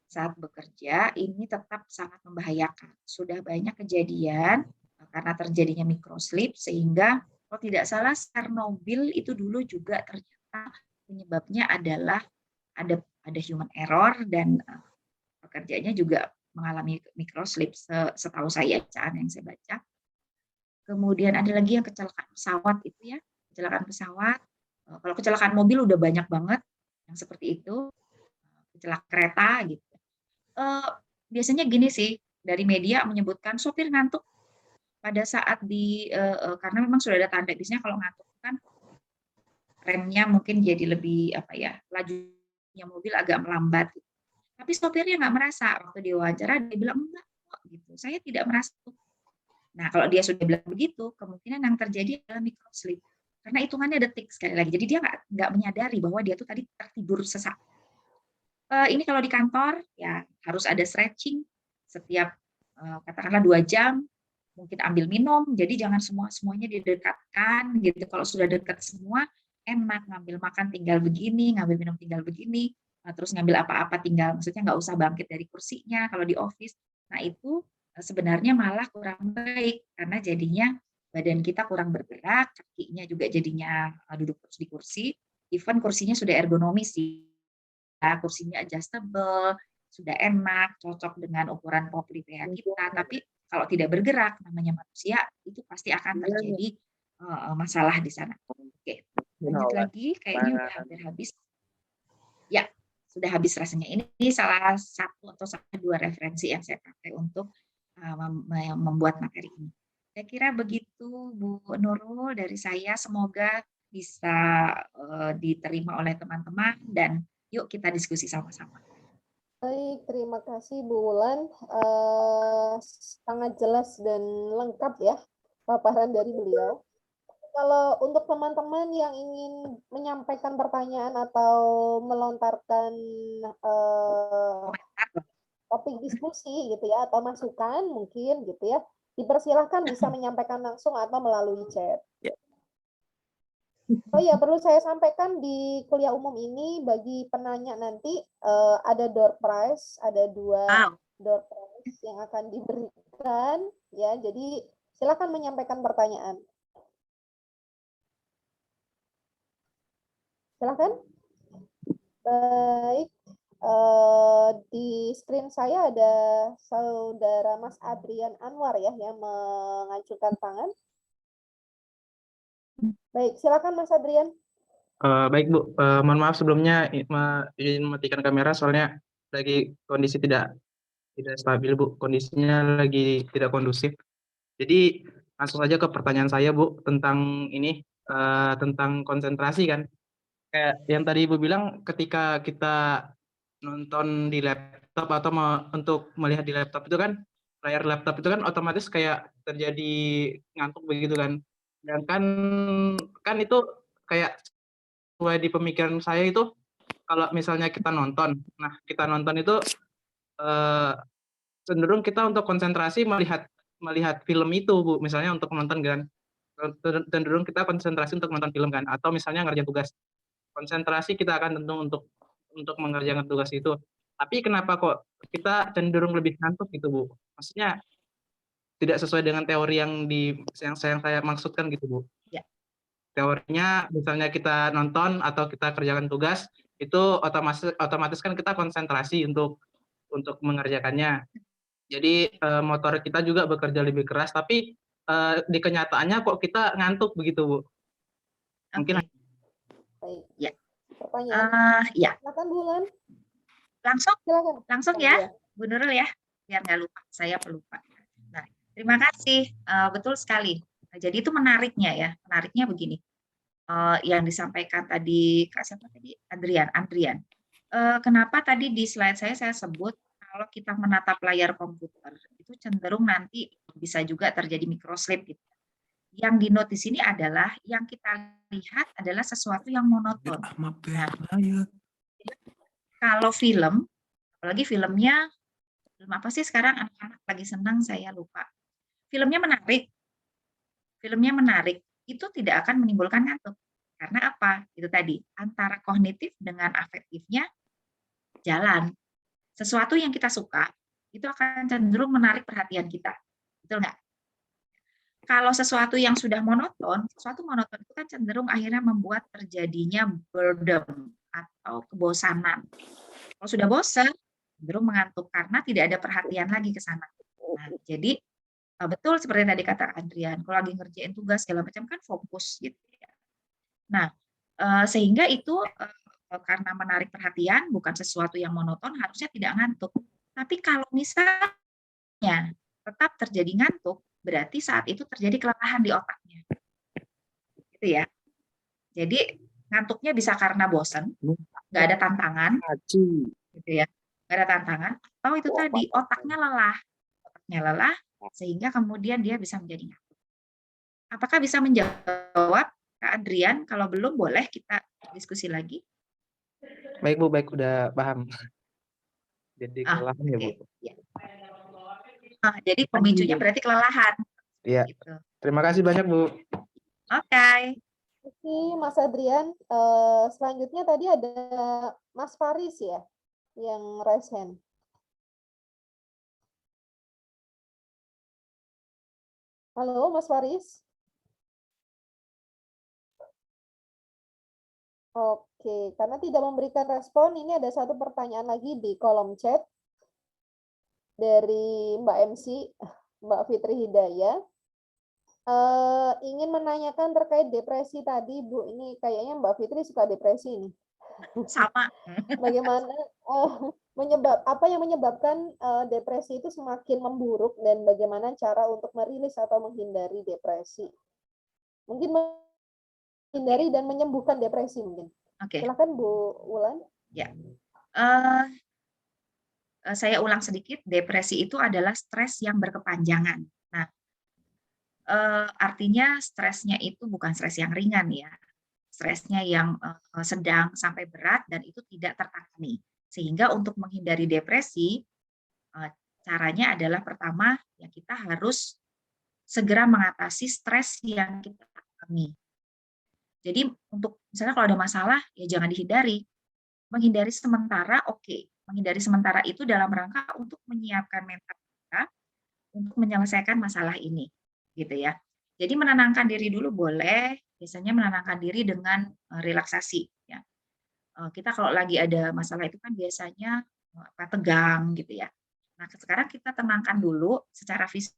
saat bekerja ini tetap sangat membahayakan. Sudah banyak kejadian karena terjadinya microsleep sehingga kalau tidak salah Chernobyl itu dulu juga ternyata penyebabnya adalah ada human error dan pekerjanya juga mengalami microsleep setahu saya bacaan yang saya baca. Kemudian ada lagi yang kecelakaan pesawat itu ya, kecelakaan pesawat. Kalau kecelakaan mobil udah banyak banget yang seperti itu, kecelakaan kereta gitu. Biasanya gini sih, dari media menyebutkan sopir ngantuk pada saat karena memang sudah ada tanda, biasanya kalau ngantuk kan remnya mungkin jadi lebih lajunya mobil agak melambat. Gitu. Tapi sopirnya nggak merasa, waktu diwawancara dia bilang enggak kok gitu, saya tidak merasa. Nah kalau dia sudah bilang begitu, kemungkinan yang terjadi adalah microsleep, karena hitungannya detik sekali lagi, jadi dia nggak menyadari bahwa dia tuh tadi tertidur sesak. Ini kalau di kantor ya harus ada stretching setiap katakanlah 2 jam. mungkin ambil minum, jadi jangan semuanya didekatkan gitu. Kalau sudah dekat semua, enak ngambil makan tinggal begini, ngambil minum tinggal begini, terus ngambil apa-apa tinggal, maksudnya nggak usah bangkit dari kursinya kalau di office. Nah itu sebenarnya malah kurang baik karena jadinya badan kita kurang bergerak, kakinya juga jadinya duduk terus di kursi, even kursinya sudah ergonomis sih, kursinya adjustable, sudah enak, cocok dengan ukuran poplite kita, tapi kalau tidak bergerak, namanya manusia, itu pasti akan terjadi masalah di sana. Oke, lanjut lagi, kayaknya udah hampir habis. Ya, sudah habis rasanya. Ini salah satu atau dua referensi yang saya pakai untuk membuat materi ini. Saya kira begitu, Bu Nurul, dari saya. Semoga bisa diterima oleh teman-teman, dan yuk kita diskusi sama-sama. Baik, terima kasih Bu Wulan. Sangat jelas dan lengkap ya paparan dari beliau. Kalau untuk teman-teman yang ingin menyampaikan pertanyaan atau melontarkan topik diskusi gitu ya, atau masukan mungkin gitu ya, dipersilahkan bisa menyampaikan langsung atau melalui chat. Oh ya, perlu saya sampaikan di kuliah umum ini bagi penanya nanti ada door prize, ada 2 door prize yang akan diberikan ya. Jadi silakan menyampaikan pertanyaan. Silakan. Baik, di screen saya ada saudara Mas Adrian Anwar ya yang mengacungkan tangan. Baik, silakan Mas Adrian. Baik Bu, mohon maaf sebelumnya izin mematikan kamera soalnya lagi kondisi tidak stabil Bu, kondisinya lagi tidak kondusif. Jadi langsung saja ke pertanyaan saya Bu tentang ini, tentang konsentrasi kan. Kayak yang tadi Ibu bilang ketika kita nonton di laptop atau untuk melihat di laptop itu kan, layar laptop itu kan otomatis kayak terjadi ngantuk begitu kan. Sedangkan kan itu kayak sesuai di pemikiran saya itu kalau misalnya kita nonton, nah kita nonton itu cenderung kita untuk konsentrasi melihat film itu Bu, misalnya untuk menonton kan, cenderung kita konsentrasi untuk menonton film kan, atau misalnya ngerjain tugas, konsentrasi kita akan tentu untuk mengerjakan tugas itu. Tapi kenapa kok kita cenderung lebih ngantuk gitu Bu? Maksudnya tidak sesuai dengan teori yang saya maksudkan gitu Bu. Ya. Teorinya misalnya kita nonton atau kita kerjakan tugas itu otomatis kan kita konsentrasi untuk mengerjakannya. Jadi motor kita juga bekerja lebih keras, tapi di kenyataannya kok kita ngantuk begitu Bu. Mungkin Baik. Ya. Pertanyaan. Ya. Silakan Bu Wulan. Langsung ya, Bu Nurul ya, biar nggak lupa, saya pelupa. Nah, terima kasih, betul sekali. Nah, jadi itu menariknya begini, yang disampaikan tadi Kak siapa tadi? Andrian. Kenapa tadi di slide saya sebut kalau kita menatap layar komputer itu cenderung nanti bisa juga terjadi microsleep gitu. Yang di note di sini adalah yang kita lihat adalah sesuatu yang monoton. Nah, kalau film, apalagi film apa sih sekarang anak-anak lagi senang, saya lupa. Filmnya menarik, itu tidak akan menimbulkan ngantuk. Karena apa? Itu tadi, antara kognitif dengan afektifnya jalan. Sesuatu yang kita suka, itu akan cenderung menarik perhatian kita. Betul nggak? Kalau sesuatu yang sudah monoton itu kan cenderung akhirnya membuat terjadinya boredom atau kebosanan. Kalau sudah bosan, cenderung mengantuk karena tidak ada perhatian lagi ke sana. Nah, jadi betul seperti tadi kata Adrian, kalau lagi ngerjain tugas segala macam kan fokus gitu ya. Nah, sehingga itu karena menarik perhatian, bukan sesuatu yang monoton, harusnya tidak ngantuk. Tapi kalau misalnya tetap terjadi ngantuk, berarti saat itu terjadi kelelahan di otaknya. Gitu ya. Jadi ngantuknya bisa karena bosan, nggak ada tantangan, gitu ya, nggak ada tantangan, atau itu tadi otaknya lelah, sehingga kemudian dia bisa menjadi ngantuk. Apakah bisa menjawab Kak Adrian? Kalau belum, boleh kita diskusi lagi. Baik Bu, baik, udah paham. Jadi kelelahan ya Bu. Ya. Nah, jadi pemicunya berarti kelelahan. Iya. Gitu. Terima kasih banyak, Bu. Oke. Oke, Mas Adrian. Selanjutnya tadi ada Mas Faris ya, yang raise hand. Halo, Mas Faris. Oke, karena tidak memberikan respon, ini ada satu pertanyaan lagi di kolom chat dari Mbak MC, Mbak Fitri Hidayah. Ingin menanyakan terkait depresi tadi, Bu. Ini kayaknya Mbak Fitri suka depresi ini. Sama. Bagaimana apa yang menyebabkan depresi itu semakin memburuk dan bagaimana cara untuk merilis atau menghindari depresi? Mungkin menghindari dan menyembuhkan depresi mungkin. Oke. Silakan Bu Wulan. Ya. Saya ulang sedikit, depresi itu adalah stres yang berkepanjangan. Nah, artinya stresnya itu bukan stres yang ringan ya, stresnya yang sedang sampai berat dan itu tidak tertangani. Sehingga untuk menghindari depresi, caranya adalah pertama, ya kita harus segera mengatasi stres yang kita alami. Jadi untuk misalnya kalau ada masalah, ya jangan dihindari. Menghindari sementara, oke. Menghindari sementara itu dalam rangka untuk menyiapkan mental kita untuk menyelesaikan masalah ini, gitu ya. Jadi menenangkan diri dulu boleh, biasanya menenangkan diri dengan relaksasi. Ya. Kita kalau lagi ada masalah itu kan biasanya tegang, gitu ya. Nah sekarang kita tenangkan dulu secara fisik.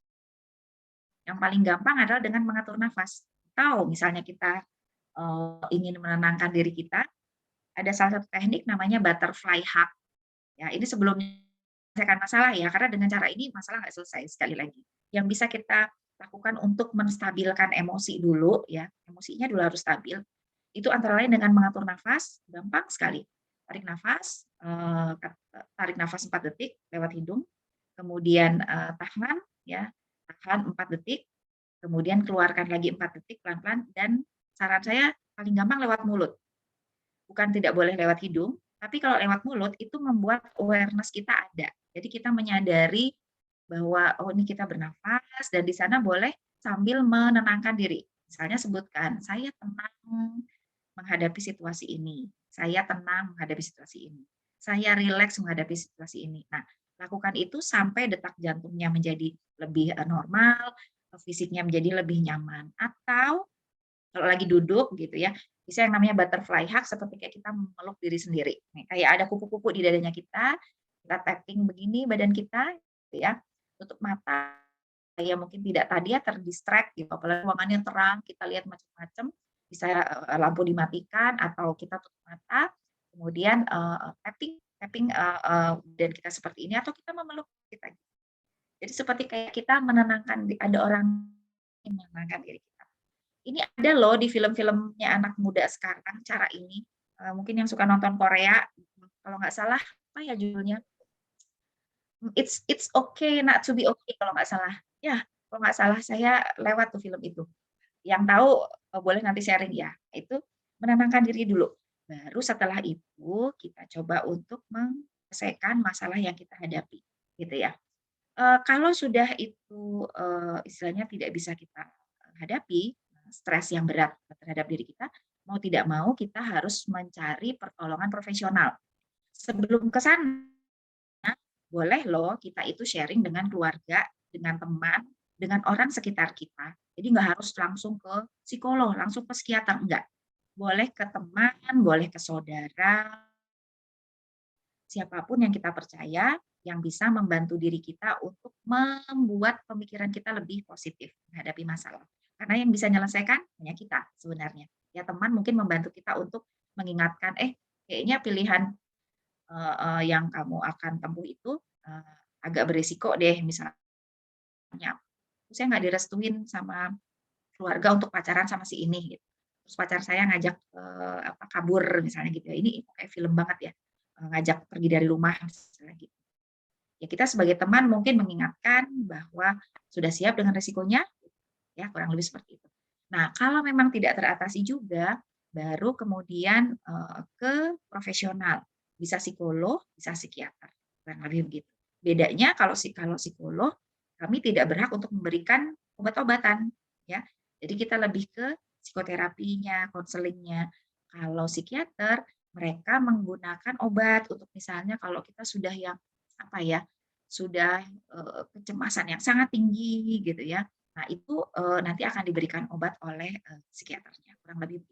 Yang paling gampang adalah dengan mengatur nafas. Atau misalnya kita ingin menenangkan diri kita, ada salah satu teknik namanya butterfly hug. Ya, ini sebelum menyelesaikan masalah ya, karena dengan cara ini masalah nggak selesai sekali lagi. Yang bisa kita lakukan untuk menstabilkan emosi dulu, ya, emosinya dulu harus stabil. Itu antara lain dengan mengatur nafas, gampang sekali. Tarik nafas 4 detik lewat hidung, kemudian tahan, ya, tahan 4 detik, kemudian keluarkan lagi 4 detik pelan-pelan, dan saran saya paling gampang lewat mulut. Bukan tidak boleh lewat hidung, tapi kalau lewat mulut itu membuat awareness kita ada. Jadi kita menyadari bahwa oh ini kita bernafas dan di sana boleh sambil menenangkan diri. Misalnya sebutkan, saya tenang menghadapi situasi ini. Saya tenang menghadapi situasi ini. Saya rileks menghadapi situasi ini. Nah, lakukan itu sampai detak jantungnya menjadi lebih normal, fisiknya menjadi lebih nyaman. Atau kalau lagi duduk gitu ya, bisa yang namanya butterfly hug seperti kayak kita memeluk diri sendiri. Nih, kayak ada kupu-kupu di dadanya kita tapping begini badan kita, gitu ya. Tutup mata, ya mungkin tidak tadi ya terdistract gitu, apalagi ruangannya terang, kita lihat macam-macam, bisa lampu dimatikan atau kita tutup mata, kemudian tapping dan kita seperti ini atau kita memeluk kita. Jadi seperti kayak kita menenangkan, ada orang yang menenangkan diri kita. Ini ada loh di film-filmnya anak muda sekarang cara ini. Mungkin yang suka nonton Korea, kalau nggak salah apa ya judulnya? It's okay not to be okay kalau nggak salah. Ya, kalau nggak salah saya lewat tuh film itu. Yang tahu boleh nanti sharing ya. Itu menenangkan diri dulu. Baru setelah itu kita coba untuk menyelesaikan masalah yang kita hadapi, gitu ya. Kalau sudah itu istilahnya tidak bisa kita hadapi, stres yang berat terhadap diri kita, mau tidak mau kita harus mencari pertolongan profesional. Sebelum ke sana, boleh loh kita itu sharing dengan keluarga, dengan teman, dengan orang sekitar kita. Jadi nggak harus langsung ke psikolog, langsung ke psikiater, enggak. Boleh ke teman, boleh ke saudara, siapapun yang kita percaya, yang bisa membantu diri kita untuk membuat pemikiran kita lebih positif menghadapi masalah. Karena yang bisa menyelesaikan hanya kita sebenarnya. Ya teman mungkin membantu kita untuk mengingatkan, kayaknya pilihan yang kamu akan tempuh itu agak berisiko deh, misalnya. Saya nggak direstuin sama keluarga untuk pacaran sama si ini. Gitu. Terus pacar saya ngajak kabur misalnya gitu. Ini kayak film banget ya, ngajak pergi dari rumah misalnya gitu. Ya kita sebagai teman mungkin mengingatkan bahwa sudah siap dengan risikonya, ya kurang lebih seperti itu. Nah, kalau memang tidak teratasi juga, baru kemudian ke profesional, bisa psikolog, bisa psikiater, kurang lebih begitu. Bedanya kalau psikolog, kami tidak berhak untuk memberikan obat-obatan, ya. Jadi kita lebih ke psikoterapinya, konselingnya. Kalau psikiater, mereka menggunakan obat untuk misalnya kalau kita sudah yang apa ya, sudah kecemasan yang sangat tinggi gitu ya. Nah, itu nanti akan diberikan obat oleh psikiaternya, kurang lebih.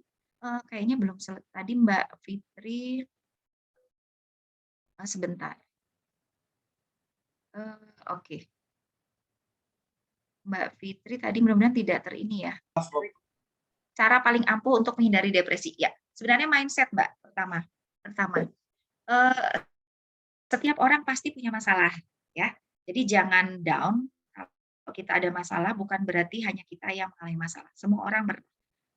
Kayaknya belum tadi Mbak Fitri, sebentar. Oke. Mbak Fitri tadi mudah-mudahan tidak terini ya. Cara paling ampuh untuk menghindari depresi. Ya, sebenarnya mindset, Mbak, pertama. Setiap orang pasti punya masalah, ya. Jadi jangan down. Kalau kita ada masalah, bukan berarti hanya kita yang mengalami masalah. Semua orang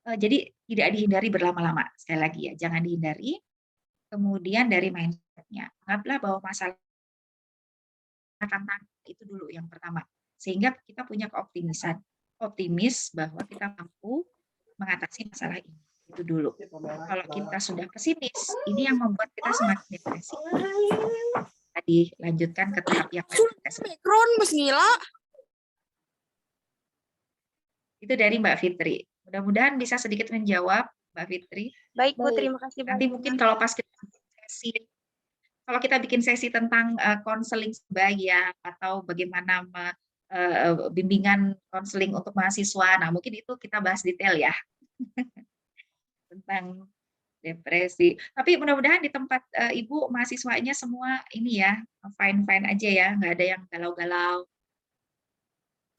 jadi tidak dihindari berlama-lama. Sekali lagi ya, jangan dihindari. Kemudian dari mindset-nya, anggaplah bahwa masalah tantangan itu dulu yang pertama. Sehingga kita punya keoptimisan. Optimis bahwa kita mampu mengatasi masalah ini. Itu dulu. Kalau kita sudah pesimis, ini yang membuat kita semakin depresi. Tadi lanjutkan ke tahap yang Mikron, Mas Nila. Itu dari Mbak Fitri. Mudah-mudahan bisa sedikit menjawab, Mbak Fitri. Baik, Bu, Baik. terima kasih. Nanti mungkin kalau pas kita bikin sesi tentang konseling sebaya atau bagaimana bimbingan konseling untuk mahasiswa, nah mungkin itu kita bahas detail ya tentang depresi. Tapi mudah-mudahan di tempat Ibu mahasiswanya semua ini ya fine-fine aja ya, nggak ada yang galau-galau.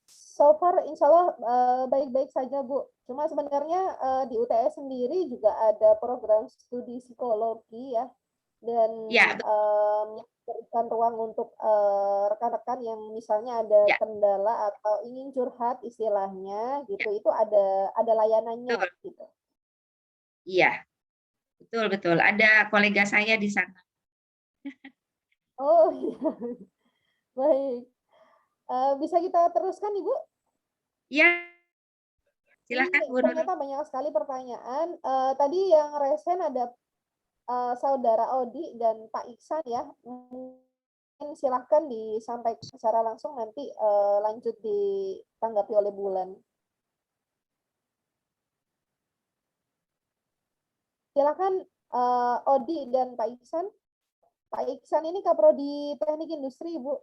So far, insya Allah baik-baik saja, Bu. Cuma sebenarnya di UTS sendiri juga ada program studi psikologi ya, dan Ya, memberikan ruang untuk rekan-rekan yang misalnya ada Ya. kendala atau ingin curhat istilahnya gitu, itu ada layanannya Betul. gitu. Iya, betul. Ada kolega saya di sana. Oh iya, baik. Bisa kita teruskan, Ibu? Iya, silakan Bu Ini Nurul. ternyata banyak sekali pertanyaan. Tadi yang resen ada Saudara Odi dan Pak Iksan ya. Mungkin silahkan disampaikan secara langsung, nanti lanjut ditanggapi oleh Bulan. Silakan Odi dan Pak Iksan. Pak Iksan ini Kaprodi Teknik Industri, Ibu.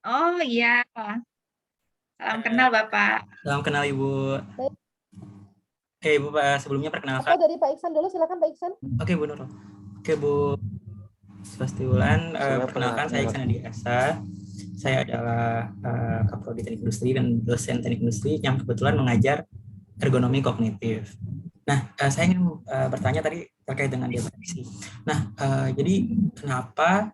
Oh iya, salam kenal Bapak. Salam kenal Ibu. Baik. Ibu, sebelumnya Atau perkenalkan. dari Pak Iksan dulu, silakan Pak Iksan. Oke, Bu Nurul. Oke, Bu Swastiwulan, perkenalkan saya Iksan Adi Esa. Saya adalah Kaprodi Teknik Industri dan dosen Teknik Industri yang kebetulan mengajar ergonomi kognitif. Nah, saya ingin bertanya tadi terkait dengan depresi. Nah, jadi kenapa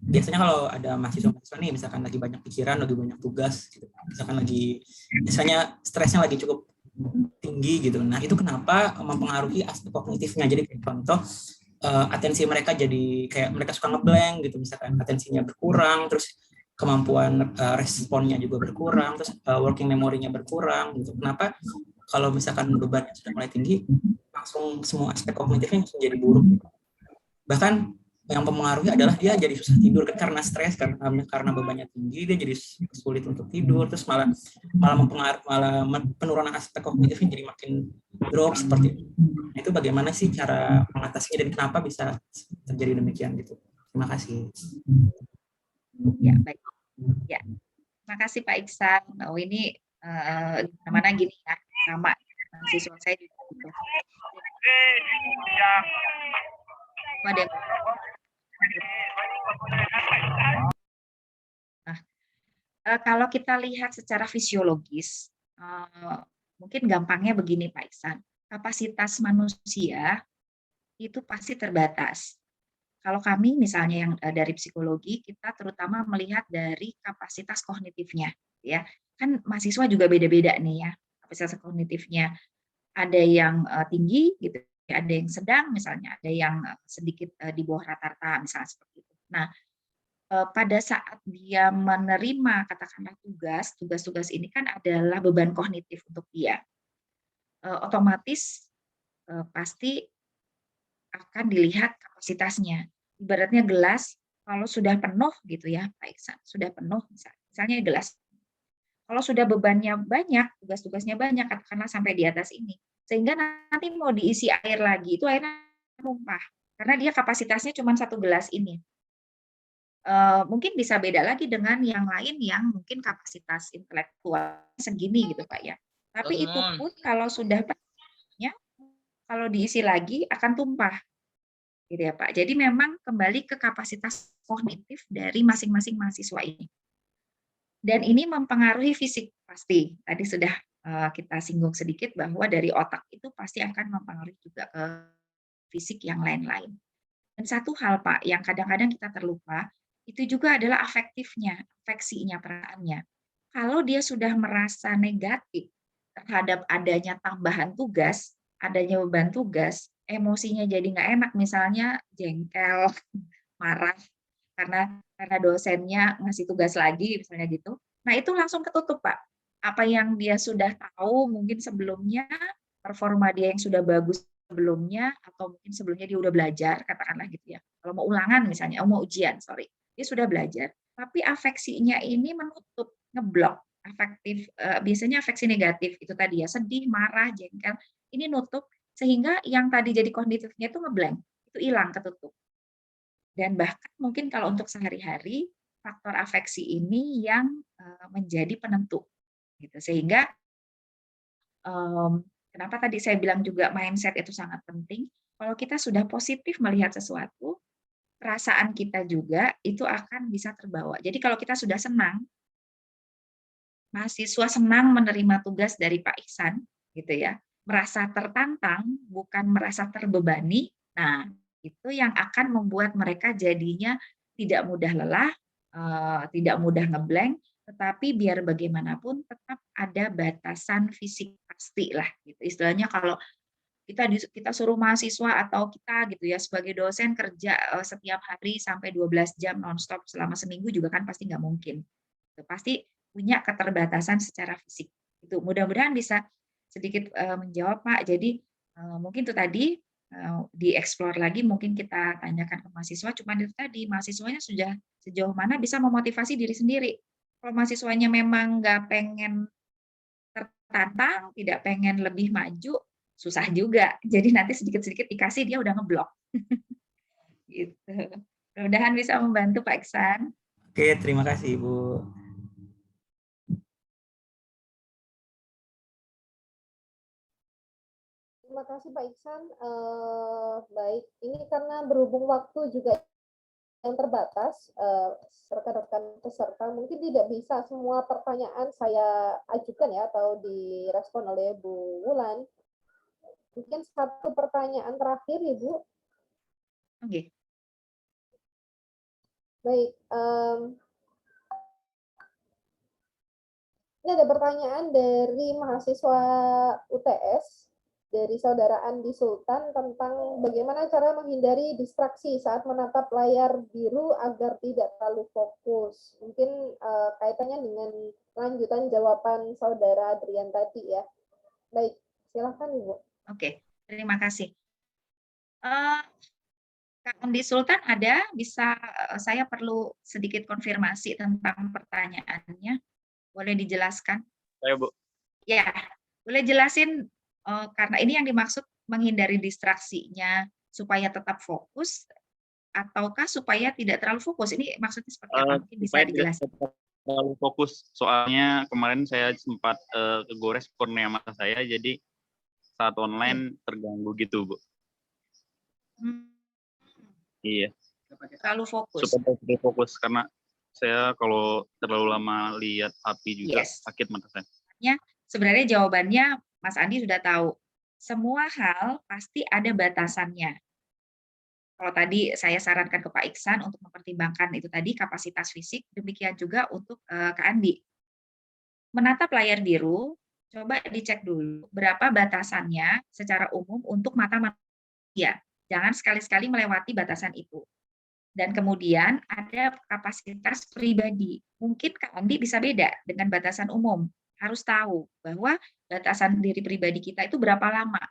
biasanya kalau ada mahasiswa nih, misalkan lagi banyak pikiran, lagi banyak tugas, gitu, misalkan misalnya stresnya lagi cukup tinggi gitu. Nah, itu kenapa mempengaruhi aspek kognitifnya? Jadi contoh atensi mereka jadi kayak mereka suka ngeblank gitu, misalkan atensinya berkurang, terus kemampuan responnya juga berkurang, terus working memory-nya berkurang gitu. Kenapa kalau misalkan bebannya sudah mulai tinggi, langsung semua aspek kognitifnya langsung jadi buruk. Bahkan yang mempengaruhi adalah dia jadi susah tidur karena stres, karena bebannya tinggi, dia jadi sulit untuk tidur, terus malah penurunan aspek kognitifnya jadi makin drop seperti itu. Nah, itu bagaimana sih cara mengatasinya dan kenapa bisa terjadi demikian gitu? Terima kasih. Ya, baik. Ya, terima kasih Pak Iksan. Oh, ini mana gini ya, sama siswa saya juga gitu. Nah, kalau kita lihat secara fisiologis, mungkin gampangnya begini Pak Iksan, kapasitas manusia itu pasti terbatas. Kalau kami misalnya yang dari psikologi, kita terutama melihat dari kapasitas kognitifnya, ya. Kan mahasiswa juga beda-beda nih ya, kapasitas kognitifnya. Ada yang tinggi gitu, ada yang sedang misalnya, ada yang sedikit di bawah rata-rata misalnya seperti itu. Nah, pada saat dia menerima katakanlah tugas-tugas ini kan adalah beban kognitif untuk dia. Otomatis pasti akan dilihat kapasitasnya. Ibaratnya gelas, kalau sudah penuh gitu ya, Pak Iksan, sudah penuh misalnya gelas. Kalau sudah bebannya banyak, tugas-tugasnya banyak, katakanlah sampai di atas ini, sehingga nanti mau diisi air lagi, itu airnya tumpah. Karena dia kapasitasnya cuma 1 gelas ini. Mungkin bisa beda lagi dengan yang lain yang mungkin kapasitas intelektual segini gitu Pak ya. Tapi itu pun kalau sudah banyak, kalau diisi lagi akan tumpah. Gitu ya Pak. Jadi memang kembali ke kapasitas kognitif dari masing-masing mahasiswa ini. Dan ini mempengaruhi fisik pasti. Tadi sudah kita singgung sedikit bahwa dari otak itu pasti akan mempengaruhi juga ke fisik yang lain-lain. Dan satu hal Pak, yang kadang-kadang kita terlupa, itu juga adalah afektifnya, afeksinya, perasaannya. Kalau dia sudah merasa negatif terhadap adanya tambahan tugas, adanya beban tugas, emosinya jadi nggak enak, misalnya jengkel, marah, karena dosennya ngasih tugas lagi, misalnya gitu. Nah, itu langsung ketutup, Pak. Apa yang dia sudah tahu mungkin sebelumnya, performa dia yang sudah bagus sebelumnya, atau mungkin sebelumnya dia udah belajar, katakanlah gitu ya. Kalau mau ulangan misalnya, mau ujian, sorry. Dia sudah belajar, tapi afeksinya ini menutup, ngeblok. Biasanya afeksi negatif, itu tadi ya, sedih, marah, jengkel, ini nutup, sehingga yang tadi jadi kognitifnya itu ngeblank, itu hilang, ketutup. Dan bahkan mungkin kalau untuk sehari-hari, faktor afeksi ini yang menjadi penentu. Gitu. Sehingga kenapa tadi saya bilang juga mindset itu sangat penting. Kalau kita sudah positif melihat sesuatu, perasaan kita juga itu akan bisa terbawa. Jadi kalau kita sudah senang, mahasiswa senang menerima tugas dari Pak Ihsan, gitu ya, merasa tertantang, bukan merasa terbebani. Nah, itu yang akan membuat mereka jadinya tidak mudah lelah, tidak mudah ngeblank, tetapi biar bagaimanapun tetap ada batasan fisik pasti lah. Gitu. Istilahnya kalau kita suruh mahasiswa atau kita gitu ya sebagai dosen kerja setiap hari sampai 12 jam nonstop selama seminggu juga kan pasti nggak mungkin. Pasti punya keterbatasan secara fisik. Itu mudah-mudahan bisa sedikit menjawab Pak. Jadi mungkin itu tadi dieksplor lagi, mungkin kita tanyakan ke mahasiswa, cuma itu tadi, mahasiswanya sudah sejauh mana bisa memotivasi diri sendiri. Kalau mahasiswanya memang nggak pengen tertantang, tidak pengen lebih maju, susah juga. Jadi nanti sedikit-sedikit dikasih, dia udah ngeblok. Gitu. Mudah-mudahan bisa membantu Pak Ihsan. Oke, terima kasih Ibu. Terima kasih Pak Ihsan. Baik, ini karena berhubung waktu juga yang terbatas, rekan-rekan peserta mungkin tidak bisa semua pertanyaan saya ajukan ya atau direspon oleh Bu Wulan. Mungkin satu pertanyaan terakhir Ibu. Oke. Baik. Ini ada pertanyaan dari mahasiswa UTS. Dari saudara Andi Sultan tentang bagaimana cara menghindari distraksi saat menatap layar biru agar tidak terlalu fokus. Mungkin kaitannya dengan lanjutan jawaban saudara Adrian tadi ya. Baik, silakan Ibu. Oke, terima kasih. Kak Andi Sultan ada, bisa saya perlu sedikit konfirmasi tentang pertanyaannya. Boleh dijelaskan? Saya Bu. Ya, boleh jelasin. Karena ini yang dimaksud menghindari distraksinya supaya tetap fokus, ataukah supaya tidak terlalu fokus? Ini maksudnya seperti apa? Mungkin bisa dijelaskan. Terlalu fokus, soalnya kemarin saya sempat kegores kornea mata saya, jadi saat online terganggu gitu Bu. Iya. Terlalu fokus. Supaya tidak fokus, karena saya kalau terlalu lama lihat api juga sakit mata saya. Sebenarnya jawabannya Mas Andi sudah tahu, semua hal pasti ada batasannya. Kalau tadi saya sarankan ke Pak Ihsan untuk mempertimbangkan itu tadi kapasitas fisik, demikian juga untuk Kak Andi. Menatap layar biru, coba dicek dulu berapa batasannya secara umum untuk mata manusia. Jangan sekali-sekali melewati batasan itu. Dan kemudian ada kapasitas pribadi. Mungkin Kak Andi bisa beda dengan batasan umum. Harus tahu bahwa batasan diri pribadi kita itu berapa lama.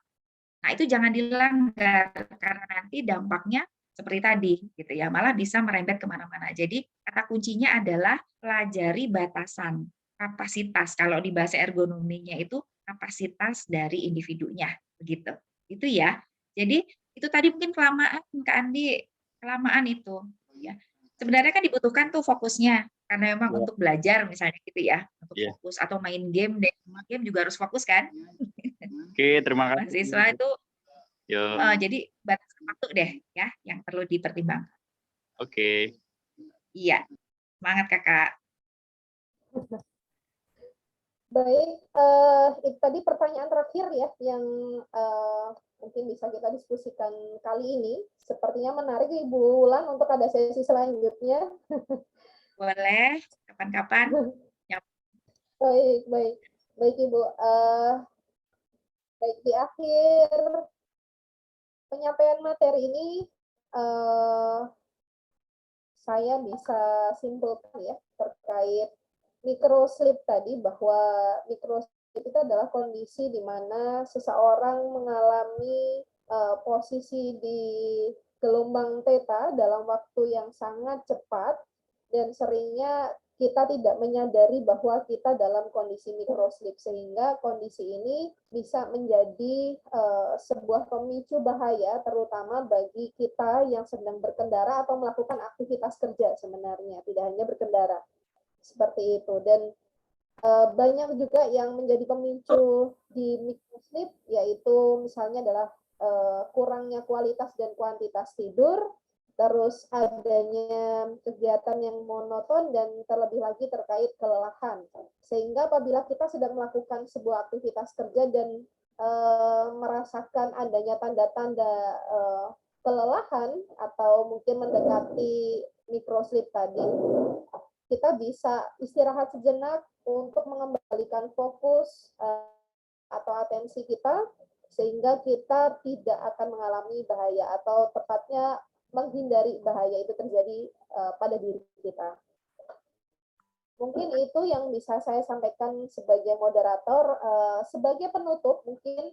Nah, itu jangan dilanggar karena nanti dampaknya seperti tadi gitu ya, malah bisa merembet kemana-mana. Jadi kata kuncinya adalah pelajari batasan. kapasitas. Kalau di bahasa ergonominya itu kapasitas dari individunya, begitu. Itu ya. Jadi itu tadi mungkin kelamaan, Kak Andi, kelamaan itu. Ya. Sebenarnya kan dibutuhkan tuh fokusnya, karena memang untuk belajar misalnya gitu ya, untuk fokus atau main game, deh, game juga harus fokus kan. Oke, terima kasih. Mahasiswa itu, Yo. jadi batas waktu deh ya, yang perlu dipertimbangkan. Oke. Iya, semangat Kakak. Baik, itu tadi pertanyaan terakhir ya yang mungkin bisa kita diskusikan kali ini. Sepertinya menarik Ibu Wulan untuk ada sesi selanjutnya. Boleh, kapan-kapan. Baik, baik. Baik Ibu. Baik, di akhir penyampaian materi ini saya bisa simpulkan ya terkait microslip tadi, bahwa microslip itu adalah kondisi di mana seseorang mengalami posisi di gelombang theta dalam waktu yang sangat cepat, dan seringnya kita tidak menyadari bahwa kita dalam kondisi microslip, sehingga kondisi ini bisa menjadi sebuah pemicu bahaya, terutama bagi kita yang sedang berkendara atau melakukan aktivitas kerja sebenarnya, tidak hanya berkendara. Seperti itu. Dan banyak juga yang menjadi pemicu di microslip, yaitu misalnya adalah kurangnya kualitas dan kuantitas tidur, terus adanya kegiatan yang monoton, dan terlebih lagi terkait kelelahan. Sehingga apabila kita sedang melakukan sebuah aktivitas kerja dan merasakan adanya tanda-tanda kelelahan atau mungkin mendekati microslip tadi, kita bisa istirahat sejenak untuk mengembalikan fokus atau atensi kita, sehingga kita tidak akan mengalami bahaya, atau tepatnya menghindari bahaya itu terjadi pada diri kita. Mungkin itu yang bisa saya sampaikan sebagai moderator. Sebagai penutup, mungkin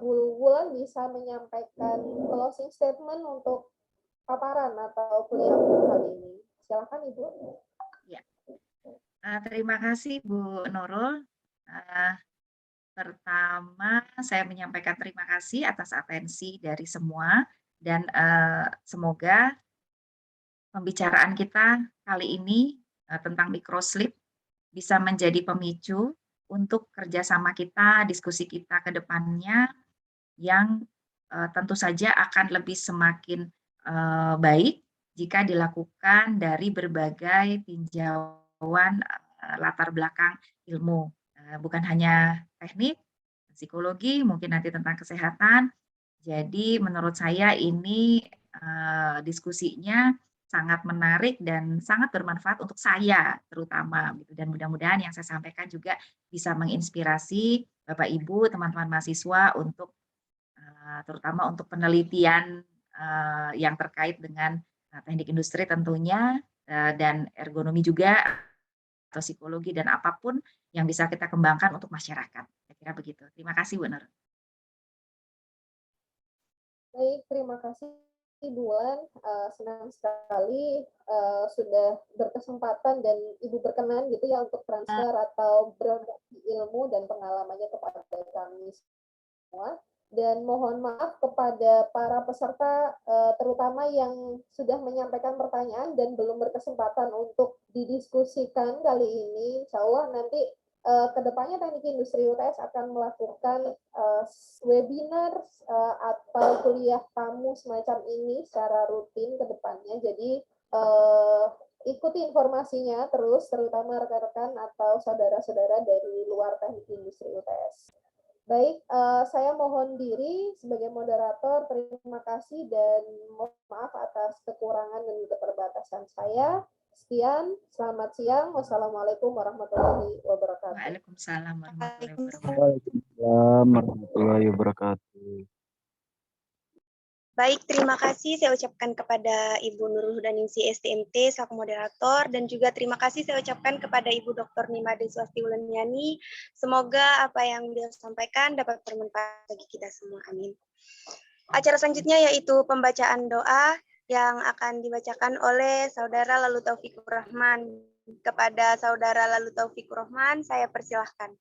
Bu Wulan bisa menyampaikan closing statement untuk paparan atau kuliah kali ini. Silakan Ibu. Ya. Terima kasih Bu Nurul. Pertama, saya menyampaikan terima kasih atas atensi dari semua, dan semoga pembicaraan kita kali ini tentang microslip bisa menjadi pemicu untuk kerjasama kita, diskusi kita ke depannya, yang tentu saja akan lebih semakin baik jika dilakukan dari berbagai tinjauan latar belakang ilmu, bukan hanya teknik, psikologi, mungkin nanti tentang kesehatan. Jadi menurut saya ini diskusinya sangat menarik dan sangat bermanfaat untuk saya terutama, gitu. Dan mudah-mudahan yang saya sampaikan juga bisa menginspirasi Bapak Ibu, teman-teman mahasiswa untuk terutama untuk penelitian yang terkait dengan teknik industri tentunya, dan ergonomi juga, atau psikologi, dan apapun yang bisa kita kembangkan untuk masyarakat. Saya kira begitu. Terima kasih Bu Nur. Baik, terima kasih Ibu Wulan. Senang sekali sudah berkesempatan dan Ibu berkenan gitu ya untuk transfer atau berbagi ilmu dan pengalamannya kepada kami semua. Dan mohon maaf kepada para peserta, terutama yang sudah menyampaikan pertanyaan dan belum berkesempatan untuk didiskusikan kali ini. Insya Allah nanti kedepannya Teknik Industri UTS akan melakukan webinar atau kuliah tamu semacam ini secara rutin ke depannya. Jadi ikuti informasinya terus, terutama rekan-rekan atau saudara-saudara dari luar Teknik Industri UTS. Baik, saya mohon diri sebagai moderator. Terima kasih dan mohon maaf atas kekurangan dan keterbatasan saya. Sekian, selamat siang. Wassalamualaikum warahmatullahi wabarakatuh. Waalaikumsalam warahmatullahi wabarakatuh. Waalaikumsalam warahmatullahi wabarakatuh. Baik, terima kasih saya ucapkan kepada Ibu Nurul Hudaningsi STMT selaku moderator, dan juga terima kasih saya ucapkan kepada Ibu Dr. Nimade Swasti Wulandiyani. Semoga apa yang beliau sampaikan dapat bermanfaat bagi kita semua. Amin. Acara selanjutnya yaitu pembacaan doa yang akan dibacakan oleh Saudara Lalu Taufikur Rahman kepada Saudara Lalu Taufikur Rahman, saya persilahkan.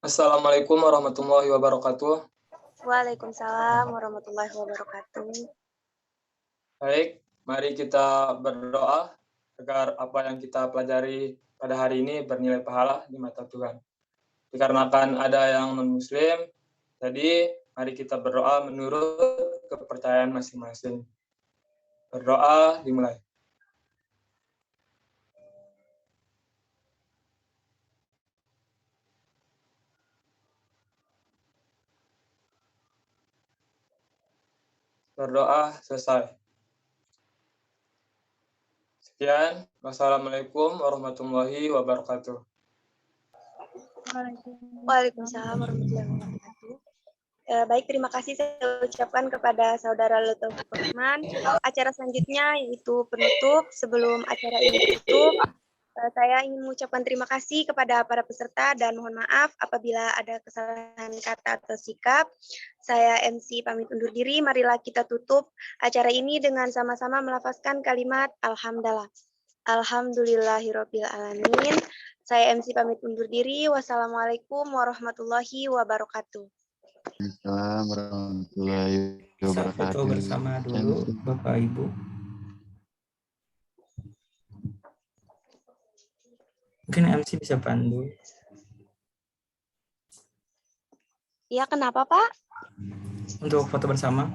Assalamualaikum warahmatullahi wabarakatuh. Waalaikumsalam warahmatullahi wabarakatuh. Baik, mari kita berdoa agar apa yang kita pelajari pada hari ini bernilai pahala di mata Tuhan. Dikarenakan ada yang non-muslim, jadi mari kita berdoa menurut kepercayaan masing-masing. Berdoa dimulai. Berdoa selesai. Sekian. Wassalamualaikum warahmatullahi wabarakatuh. Waalaikumsalam warahmatullahi wabarakatuh. Baik, terima kasih saya ucapkan kepada Saudara Lutfi Rahman. Acara selanjutnya yaitu penutup. Sebelum acara ini ditutup, saya ingin mengucapkan terima kasih kepada para peserta dan mohon maaf apabila ada kesalahan kata atau sikap. Saya MC pamit undur diri. Marilah kita tutup acara ini dengan sama-sama melafazkan kalimat Alhamdulillah. Alhamdulillahirabbil alamin. Saya MC pamit undur diri. Wassalamualaikum warahmatullahi wabarakatuh. Assalamualaikum warahmatullahi Bisa foto wabarakatuh. bersama dulu, Bapak Ibu. Mungkin MC bisa pandu. Ya, kenapa Pak? Untuk foto bersama.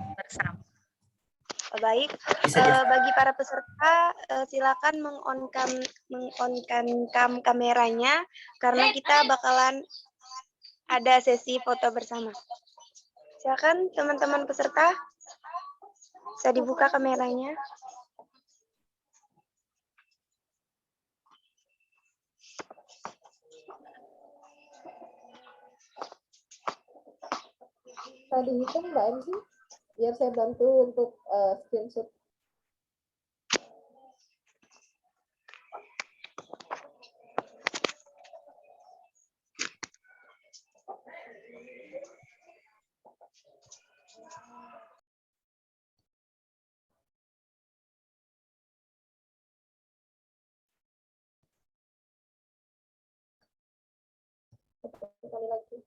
Baik, bagi para peserta silakan meng-on-kan kameranya karena kita bakalan ada sesi foto bersama. Silakan teman-teman peserta, bisa dibuka kameranya. Tadi hitung Mbak MC, biar saya bantu untuk screenshot. Sekali lagi.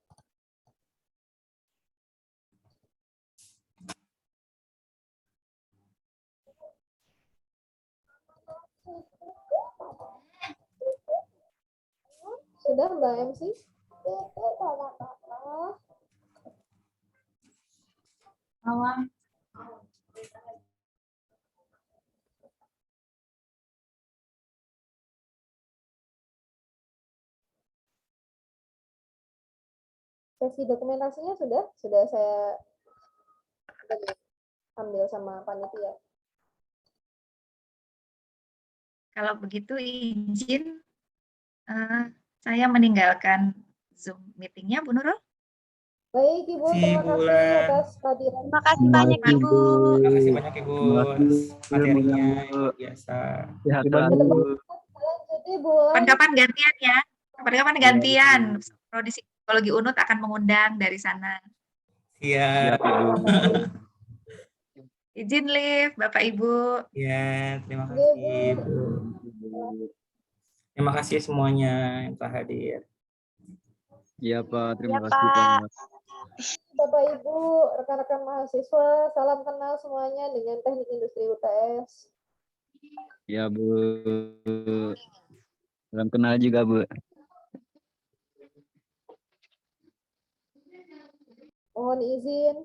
Sudah Mbak MC? Sesi dokumentasinya sudah saya ambil sama panitia. Kalau begitu izin saya meninggalkan Zoom meetingnya, Bu Nurul. Baik Ibu, terima kasih atas kehadiran. Terima kasih banyak Ibu. Terima kasih banyak Ibu. Materinya luar biasa. Sehat selalu. Kapan-kapan gantian ya. Kapan-kapan gantian. Prodi Psikologi UNUT akan mengundang dari sana. Siap. Izin live, Bapak Ibu. Ya, terima kasih Ibu. Terima kasih semuanya yang telah hadir. Iya Pak, terima Ya, kasih Pak. Pak. Bapak Ibu, rekan-rekan mahasiswa, salam kenal semuanya dengan Teknik Industri UTS. Ya Bu. Salam kenal juga Bu. Mohon izin